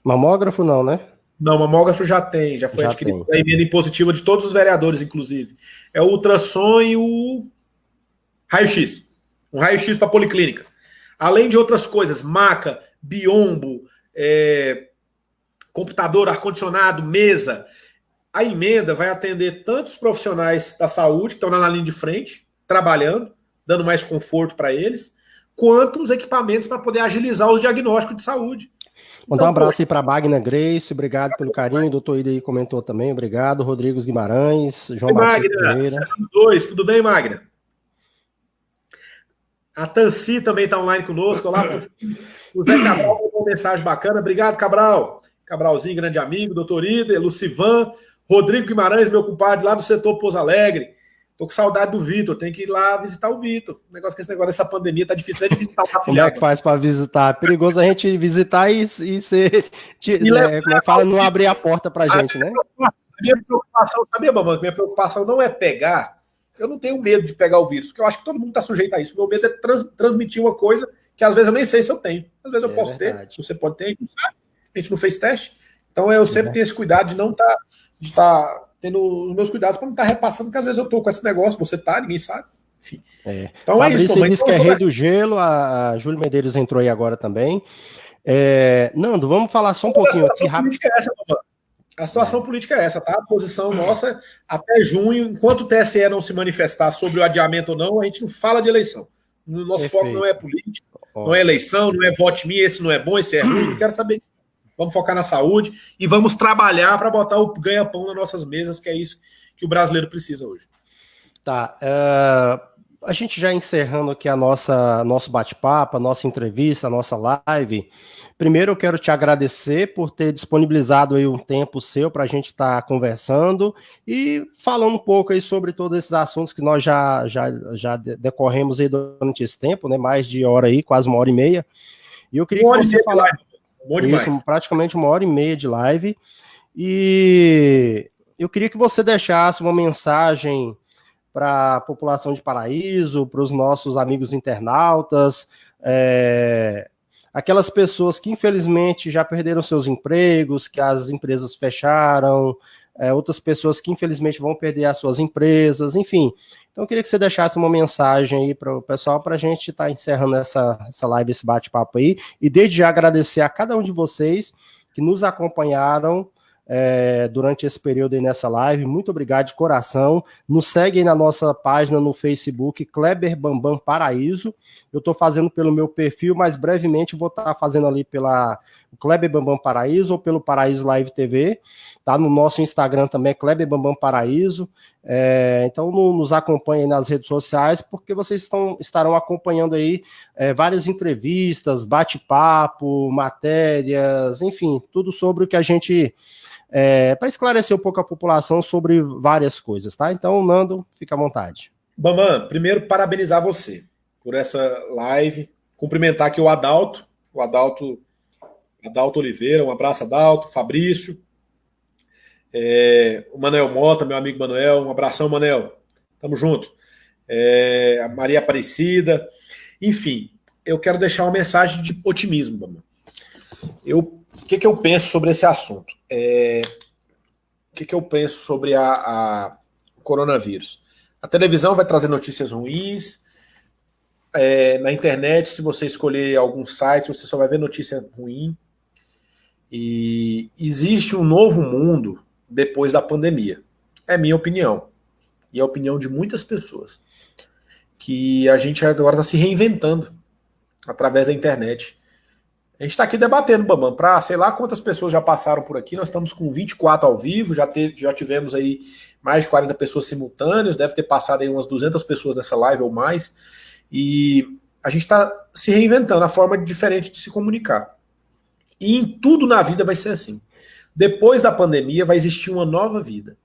S1: Mamógrafo não, né?
S2: Não, mamógrafo já tem, já foi adquirido a emenda impositiva de todos os vereadores, inclusive. É o ultrassom e o raio-x. Um raio-x para policlínica. Além de outras coisas, maca, biombo, computador, ar-condicionado, mesa. A emenda vai atender tantos profissionais da saúde, que estão na linha de frente, trabalhando, dando mais conforto para eles, quanto os equipamentos para poder agilizar os diagnósticos de saúde.
S1: Mandar um abraço aí para a Magna Grace, obrigado pelo carinho, o doutor Ida aí comentou também, obrigado, Rodrigo Guimarães, João Batista Pereira.
S2: Tudo bem, Magna? A Tanci também está online conosco, olá, Tanci. O Zé Cabral mandou uma mensagem bacana, obrigado, Cabral. Cabralzinho, grande amigo, doutor Ida, Lucivan, Rodrigo Guimarães, meu compadre, lá do setor Pouso Alegre. Tô com saudade do Vitor, tem que ir lá visitar o Vitor. O negócio que esse negócio dessa pandemia tá difícil, de visitar o afiliado.
S1: Como é que faz para visitar? É perigoso a gente visitar e ser. Como é que fala? Não abrir a porta pra gente, né?
S2: Minha preocupação, sabia, Mamãe? Minha preocupação não é pegar. Eu não tenho medo de pegar o vírus, porque eu acho que todo mundo está sujeito a isso. Meu medo é transmitir uma coisa que às vezes eu nem sei se eu tenho. Às vezes eu posso verdade. Ter, você pode ter, a gente não sabe. A gente não fez teste. Então eu sempre tenho esse cuidado de não estar tendo os meus cuidados para não estar repassando, porque às vezes eu tô com esse negócio, você tá, ninguém sabe. Enfim.
S1: Então Fabrício é isso, disse que é rei do gelo, a Júlio Medeiros entrou aí agora também. Nando, vamos falar só um pouquinho aqui rápido.
S2: A situação política é essa, tá? A posição nossa até junho, enquanto o TSE não se manifestar sobre o adiamento ou não, a gente não fala de eleição. O nosso foco não é política, não é eleição, não é vote me, esse não é bom, esse é ruim, não quero saber. Vamos focar na saúde e vamos trabalhar para botar o ganha-pão nas nossas mesas, que é isso que o brasileiro precisa hoje.
S1: Tá. A gente já encerrando aqui nosso bate-papo, a nossa entrevista, a nossa live. Primeiro eu quero te agradecer por ter disponibilizado aí um tempo seu para a gente estar conversando e falando um pouco aí sobre todos esses assuntos que nós já decorremos aí durante esse tempo, né? Mais de hora aí, quase 1h30. E eu queria que você falasse isso, praticamente 1h30 de live. E eu queria que você deixasse uma mensagem para a população de Paraíso, para os nossos amigos internautas, aquelas pessoas que infelizmente já perderam seus empregos, que as empresas fecharam, outras pessoas que infelizmente vão perder as suas empresas, enfim. Então eu queria que você deixasse uma mensagem aí para o pessoal, para a gente estar encerrando essa live, esse bate-papo aí, e desde já agradecer a cada um de vocês que nos acompanharam durante esse período aí nessa live. Muito obrigado de coração. Nos segue aí na nossa página no Facebook, Kleber Bambam Paraíso. Eu estou fazendo pelo meu perfil, mas brevemente vou estar fazendo ali pela Kleber Bambam Paraíso ou pelo Paraíso Live TV. Tá no nosso Instagram também, Kleber Bambam Paraíso. Então nos acompanhem nas redes sociais, porque vocês estarão acompanhando aí várias entrevistas, bate-papo, matérias, enfim, tudo sobre o que a gente... para esclarecer um pouco a população sobre várias coisas, tá? Então, Nando, fica à vontade.
S2: Bambam, primeiro, parabenizar você por essa live, cumprimentar aqui o Adalto Oliveira, um abraço, Adalto, Fabrício, o Manuel Mota, meu amigo Manuel, um abração, Manuel, tamo junto, a Maria Aparecida, enfim, eu quero deixar uma mensagem de otimismo, Bambam. O que eu penso sobre esse assunto? O que eu penso sobre o coronavírus? A televisão vai trazer notícias ruins, na internet, se você escolher alguns sites, você só vai ver notícia ruim. E existe um novo mundo depois da pandemia. É minha opinião. E a opinião de muitas pessoas. Que a gente agora está se reinventando através da internet. A gente está aqui debatendo, Bambam, para sei lá quantas pessoas já passaram por aqui. Nós estamos com 24 ao vivo, já tivemos aí mais de 40 pessoas simultâneas, deve ter passado aí umas 200 pessoas nessa live ou mais. E a gente está se reinventando, a forma diferente de se comunicar. E em tudo na vida vai ser assim. Depois da pandemia vai existir uma nova vida.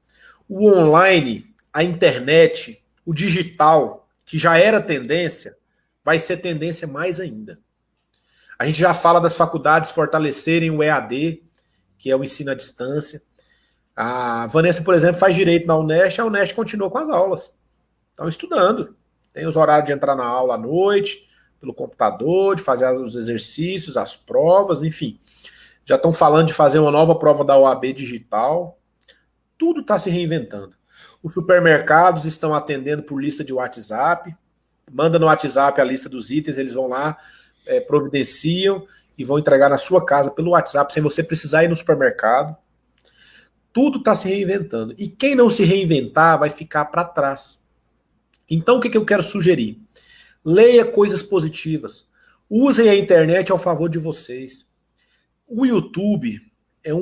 S2: O online, a internet, o digital, que já era tendência, vai ser tendência mais ainda. A gente já fala das faculdades fortalecerem o EAD, que é o ensino à distância. A Vanessa, por exemplo, faz direito na Unesp, a Unesp continua com as aulas. Estão estudando. Tem os horários de entrar na aula à noite, pelo computador, de fazer os exercícios, as provas, enfim. Já estão falando de fazer uma nova prova da OAB digital. Tudo está se reinventando. Os supermercados estão atendendo por lista de WhatsApp. Manda no WhatsApp a lista dos itens, eles vão lá, providenciam e vão entregar na sua casa pelo WhatsApp, sem você precisar ir no supermercado. Tudo está se reinventando. E quem não se reinventar vai ficar para trás. Então, o que eu quero sugerir? Leia coisas positivas. Usem a internet ao favor de vocês. O YouTube é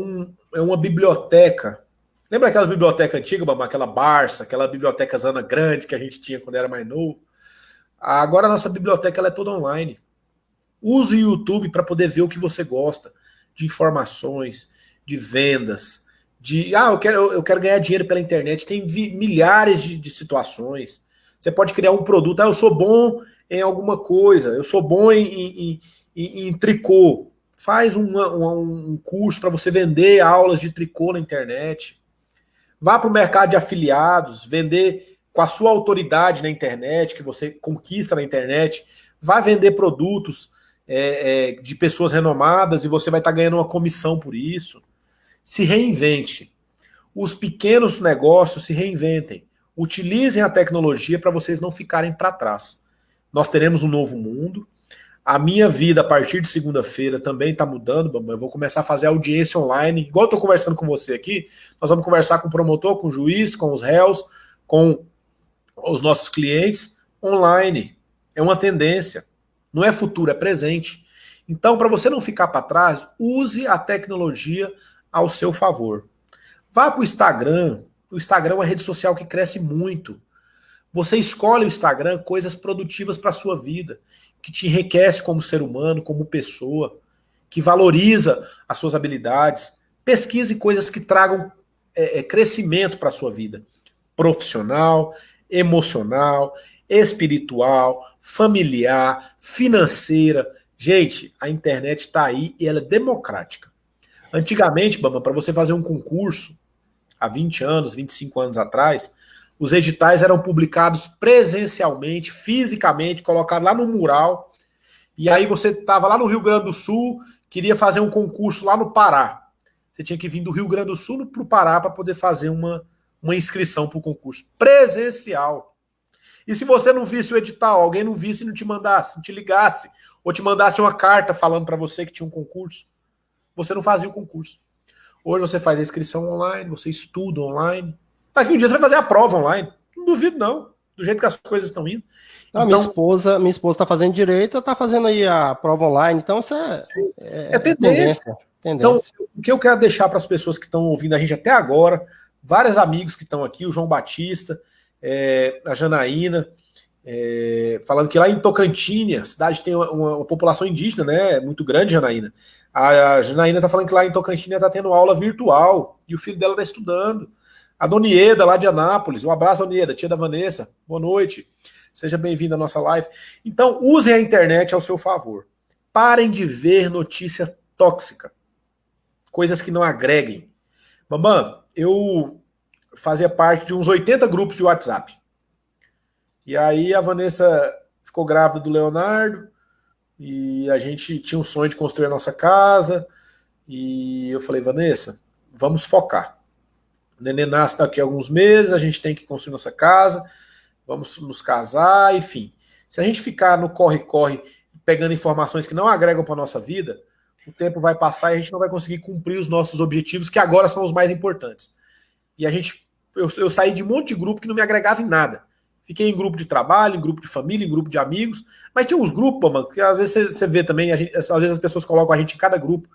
S2: uma biblioteca. Lembra aquelas bibliotecas antigas, aquela Barça, aquela biblioteca zona grande que a gente tinha quando era mais novo? Agora a nossa biblioteca ela é toda online. Use o YouTube para poder ver o que você gosta de informações, de vendas, eu quero ganhar dinheiro pela internet. Tem milhares de situações. Você pode criar um produto. Eu sou bom em alguma coisa. Eu sou bom em tricô. Faz um curso para você vender aulas de tricô na internet. Vá para o mercado de afiliados, vender com a sua autoridade na internet, que você conquista na internet. Vá vender produtos de pessoas renomadas e você vai estar ganhando uma comissão por isso. Se reinvente. Os pequenos negócios se reinventem. Utilizem a tecnologia para vocês não ficarem para trás. Nós teremos um novo mundo. A minha vida, a partir de segunda-feira, também está mudando, Bambam. Eu vou começar a fazer audiência online. Igual eu estou conversando com você aqui, nós vamos conversar com o promotor, com o juiz, com os réus, com os nossos clientes online. É uma tendência. Não é futuro, é presente. Então, para você não ficar para trás, use a tecnologia ao seu favor. Vá para o Instagram. O Instagram é uma rede social que cresce muito. Você escolhe o Instagram coisas produtivas para a sua vida, que te enriquece como ser humano, como pessoa, que valoriza as suas habilidades. Pesquise coisas que tragam crescimento para a sua vida. Profissional, emocional, espiritual, familiar, financeira. Gente, a internet está aí e ela é democrática. Antigamente, Bamba, para você fazer um concurso, há 20 anos, 25 anos atrás, os editais eram publicados presencialmente, fisicamente, colocados lá no mural, e aí você estava lá no Rio Grande do Sul, queria fazer um concurso lá no Pará. Você tinha que vir do Rio Grande do Sul para o Pará para poder fazer uma inscrição para o concurso presencial. E se você não visse o edital, alguém não visse e não te mandasse, não te ligasse, ou te mandasse uma carta falando para você que tinha um concurso, você não fazia o concurso. Hoje você faz a inscrição online, você estuda online. Daqui um dia você vai fazer a prova online. Não duvido, não. Do jeito que as coisas estão indo.
S1: Não, então, minha esposa está fazendo direito, está fazendo aí a prova online. Então, isso é
S2: tendência. Então, o que eu quero deixar para as pessoas que estão ouvindo a gente até agora, vários amigos que estão aqui, o João Batista, a Janaína, falando que lá em Tocantins, a cidade tem uma população indígena, né? Muito grande, Janaína. A Janaína está falando que lá em Tocantins está tendo aula virtual e o filho dela está estudando. A Dona Ieda, lá de Anápolis. Um abraço, Dona Ieda, tia da Vanessa. Boa noite. Seja bem-vindo à nossa live. Então, usem a internet ao seu favor. Parem de ver notícia tóxica. Coisas que não agreguem. Bambam, eu fazia parte de uns 80 grupos de WhatsApp. E aí a Vanessa ficou grávida do Leonardo e a gente tinha um sonho de construir a nossa casa. E eu falei, Vanessa, vamos focar. O neném nasce daqui a alguns meses, a gente tem que construir nossa casa, vamos nos casar, enfim. Se a gente ficar no corre-corre pegando informações que não agregam para a nossa vida, o tempo vai passar e a gente não vai conseguir cumprir os nossos objetivos, que agora são os mais importantes. E eu saí de um monte de grupo que não me agregava em nada. Fiquei em grupo de trabalho, em grupo de família, em grupo de amigos, mas tinha uns grupos, mano, que às vezes você vê também, às vezes as pessoas colocam a gente em cada grupo,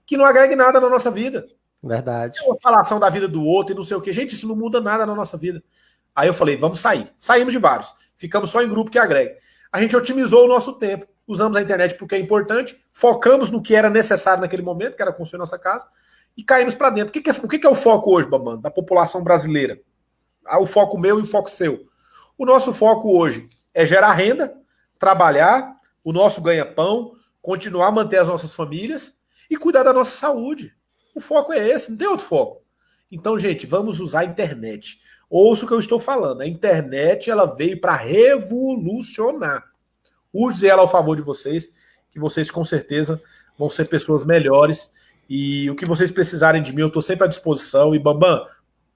S2: que não agrega em nada na nossa vida.
S1: Verdade.
S2: Uma falação da vida do outro e não sei o que. Gente, isso não muda nada na nossa vida. Aí eu falei, vamos sair. Saímos de vários. Ficamos só em grupo que agrega. A gente otimizou o nosso tempo. Usamos a internet porque é importante. Focamos no que era necessário naquele momento, que era construir nossa casa. E caímos para dentro. O que é o foco hoje, Bambam, da população brasileira? O foco meu e o foco seu. O nosso foco hoje é gerar renda, trabalhar, o nosso ganha-pão, continuar a manter as nossas famílias e cuidar da nossa saúde. O foco é esse, não tem outro foco. Então, gente, vamos usar a internet. Ouça o que eu estou falando. A internet ela veio para revolucionar use ela ao favor de vocês, que vocês com certeza vão ser pessoas melhores. E o que vocês precisarem de mim, eu estou sempre à disposição. E Bambam,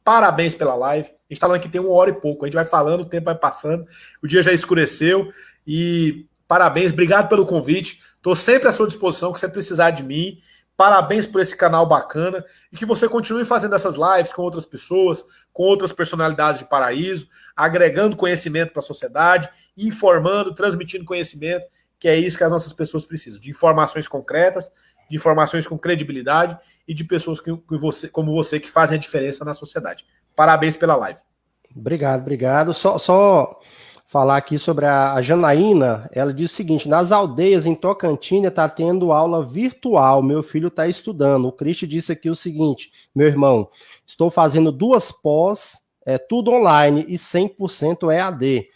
S2: parabéns pela live. A gente está falando que tem 1 hora e pouco. A gente vai falando, o tempo vai passando. O dia já escureceu. E parabéns, obrigado pelo convite. Estou sempre à sua disposição, que você precisar de mim. Parabéns por esse canal bacana. E que você continue fazendo essas lives com outras pessoas, com outras personalidades de Paraíso, agregando conhecimento para a sociedade, informando, transmitindo conhecimento, que é isso que as nossas pessoas precisam, de informações concretas, de informações com credibilidade e de pessoas como você que fazem a diferença na sociedade. Parabéns pela live.
S1: Obrigado. Só falar aqui sobre a Janaína, ela diz o seguinte: nas aldeias em Tocantins está tendo aula virtual, meu filho está estudando. O Cristi disse aqui o seguinte: meu irmão, estou fazendo 2 pós, tudo online e 100% EAD.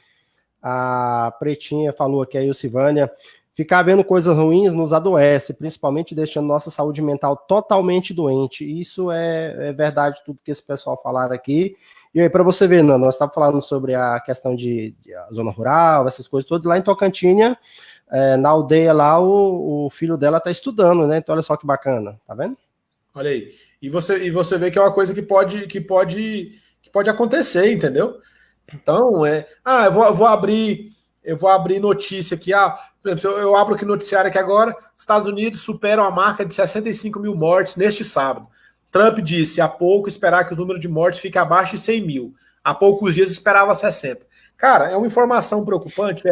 S1: A Pretinha falou aqui, a Silvânia, ficar vendo coisas ruins nos adoece, principalmente deixando nossa saúde mental totalmente doente. Isso é verdade, tudo que esse pessoal falaram aqui. E aí, para você ver, Nando, nós estávamos falando sobre a questão de zona rural, essas coisas todas. Lá em Tocantins, na aldeia lá, o filho dela está estudando, né? Então, olha só que bacana, tá vendo?
S2: Olha aí. E você vê que é uma coisa que pode acontecer, entendeu? Então, eu vou abrir notícia aqui. Por exemplo, eu abro aqui noticiário aqui agora, Estados Unidos superam a marca de 65 mil mortes neste sábado. Trump disse há pouco esperar que o número de mortes fique abaixo de 100 mil. Há poucos dias esperava 60. Cara, é uma informação preocupante.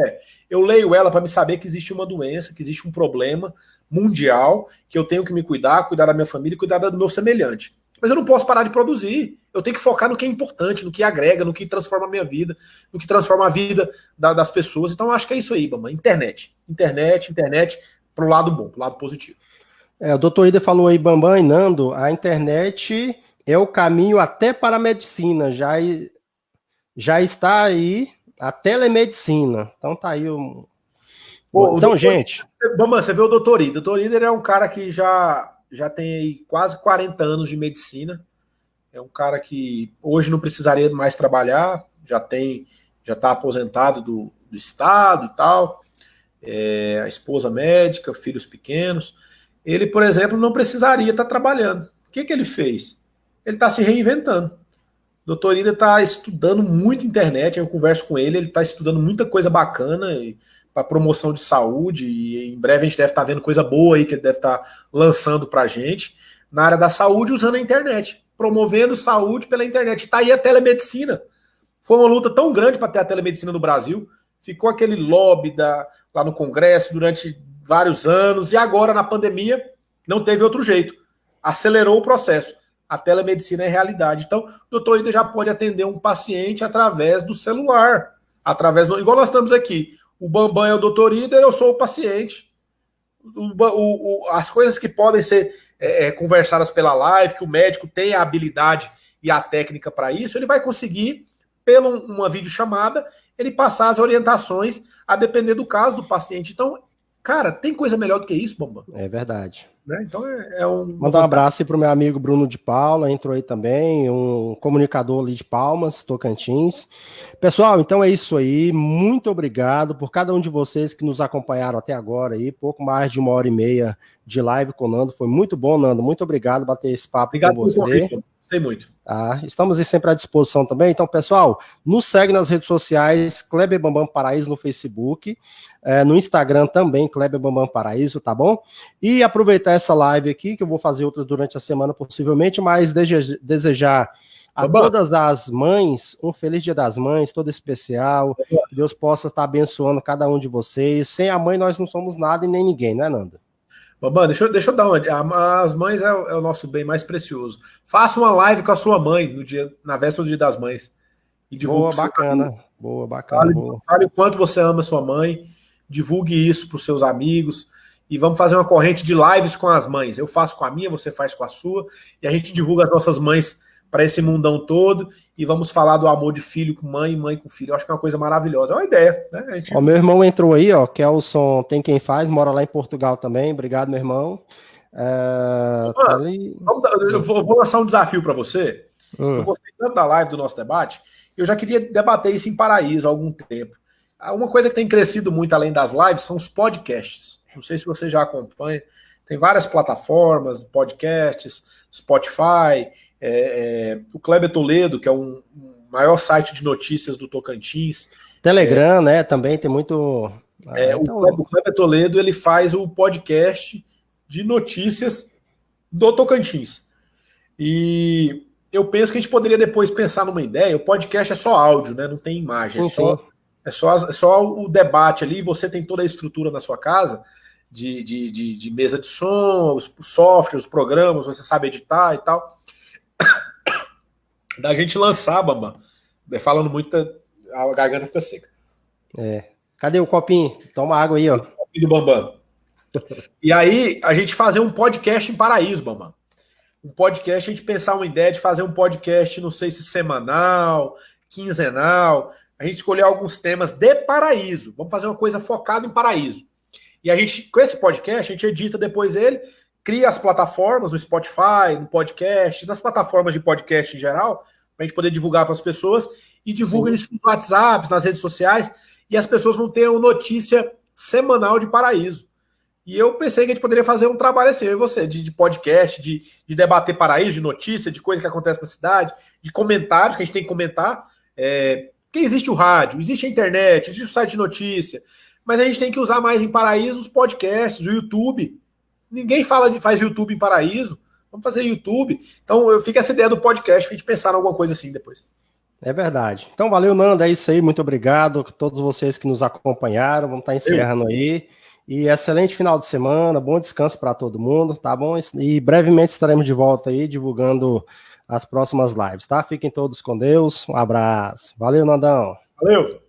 S2: Eu leio ela para me saber que existe uma doença, que existe um problema mundial, que eu tenho que me cuidar da minha família e cuidar do meu semelhante. Mas eu não posso parar de produzir. Eu tenho que focar no que é importante, no que agrega, no que transforma a minha vida, no que transforma a vida das pessoas. Então, eu acho que é isso aí, Bama. Internet para o lado bom, para o lado positivo.
S1: O doutor Ida falou aí, Bambam e Nando, a internet é o caminho até para a medicina. Já está aí a telemedicina. Então tá aí o... Então, gente...
S2: Bambam, você vê o doutor Ida. O doutor Ida é um cara que já tem aí quase 40 anos de medicina. É um cara que hoje não precisaria mais trabalhar, já está aposentado do Estado e tal, a esposa médica, filhos pequenos. Ele, por exemplo, não precisaria estar trabalhando. O que ele fez? Ele está se reinventando. O doutor Ida está estudando muito internet, eu converso com ele está estudando muita coisa bacana para promoção de saúde, e em breve a gente deve estar vendo coisa boa aí que ele deve estar lançando para a gente na área da saúde usando a internet, promovendo saúde pela internet. Está aí a telemedicina. Foi uma luta tão grande para ter a telemedicina no Brasil, ficou aquele lobby lá no Congresso durante vários anos, e agora na pandemia não teve outro jeito. Acelerou o processo. A telemedicina é realidade. Então, o doutor Ida já pode atender um paciente através do celular, igual nós estamos aqui. O Bambam é o doutor Ida, eu sou o paciente. As coisas que podem ser conversadas pela live, que o médico tem a habilidade e a técnica para isso, ele vai conseguir, pela uma videochamada, ele passar as orientações a depender do caso do paciente. Então, cara, tem coisa melhor do que isso, Bambam?
S1: É verdade.
S2: Né? Então
S1: Mandar um abraço aí pro meu amigo Bruno de Paula, entrou aí também, um comunicador ali de Palmas, Tocantins. Pessoal, então é isso aí, muito obrigado por cada um de vocês que nos acompanharam até agora aí, pouco mais de 1h30 de live com o Nando, foi muito bom, Nando, muito obrigado por bater esse papo com você.
S2: Gostei muito.
S1: Estamos sempre à disposição também. Então, pessoal, nos segue nas redes sociais, Kleber Bambam Paraíso no Facebook, no Instagram também, Kleber Bambam Paraíso, tá bom? E aproveitar essa live aqui, que eu vou fazer outras durante a semana possivelmente, mas desejar a todas as mães um feliz Dia das Mães, todo especial, que Deus possa estar abençoando cada um de vocês. Sem a mãe nós não somos nada e nem ninguém, não é, Nando?
S2: Bambam, deixa eu dar uma. As mães é o nosso bem mais precioso. Faça uma live com a sua mãe na véspera do Dia das Mães. E divulgue.
S1: Bacana.
S2: Fale o quanto você ama a sua mãe. Divulgue isso para os seus amigos. E vamos fazer uma corrente de lives com as mães. Eu faço com a minha, você faz com a sua. E a gente divulga as nossas mães para esse mundão todo, e vamos falar do amor de filho com mãe e mãe com filho. Eu acho que é uma coisa maravilhosa, é uma ideia, né?
S1: O meu irmão entrou aí, Kelson tem quem faz, mora lá em Portugal também, obrigado, meu irmão.
S2: Tá ali... Eu vou lançar um desafio para você. Eu gostei tanto da live do nosso debate, eu já queria debater isso em Paraíso há algum tempo. Uma coisa que tem crescido muito além das lives são os podcasts. Não sei se você já acompanha. Tem várias plataformas, podcasts, Spotify, o Kleber Toledo, que é um maior site de notícias do Tocantins.
S1: Telegram, né? Também tem muito...
S2: O Kleber Toledo, ele faz o podcast de notícias do Tocantins. E eu penso que a gente poderia depois pensar numa ideia. O podcast é só áudio, né? Não tem imagem.
S1: Sim.
S2: É só o debate ali. Você tem toda a estrutura na sua casa de mesa de som, os softwares, os programas, você sabe editar e tal. Da gente lançar, Bambam. Falando muito, a garganta fica seca.
S1: Cadê o copinho? Toma água aí, ó. O copinho
S2: do Bambam. E aí, a gente fazer um podcast em Paraíso, Bambam. Um podcast, a gente pensar uma ideia de fazer um podcast, não sei se semanal, quinzenal. A gente escolher alguns temas de Paraíso. Vamos fazer uma coisa focada em Paraíso. E a gente, com esse podcast, a gente edita depois ele, cria as plataformas no Spotify, no podcast, nas plataformas de podcast em geral, para a gente poder divulgar para as pessoas, e divulga isso nos WhatsApps, nas redes sociais, e as pessoas vão ter uma notícia semanal de Paraíso. E eu pensei que a gente poderia fazer um trabalho assim, eu e você, de podcast, de debater Paraíso, de notícia, de coisa que acontece na cidade, de comentários que a gente tem que comentar. Porque existe o rádio, existe a internet, existe o site de notícia, mas a gente tem que usar mais em Paraíso os podcasts, o YouTube. Ninguém faz YouTube em Paraíso. Vamos fazer YouTube. Então, fica essa ideia do podcast pra gente pensar em alguma coisa assim depois.
S1: É verdade. Então, valeu, Nando. É isso aí. Muito obrigado a todos vocês que nos acompanharam. Vamos estar encerrando aí. E excelente final de semana. Bom descanso para todo mundo, tá bom? E brevemente estaremos de volta aí, divulgando as próximas lives, tá? Fiquem todos com Deus. Um abraço. Valeu, Nandão.
S2: Valeu.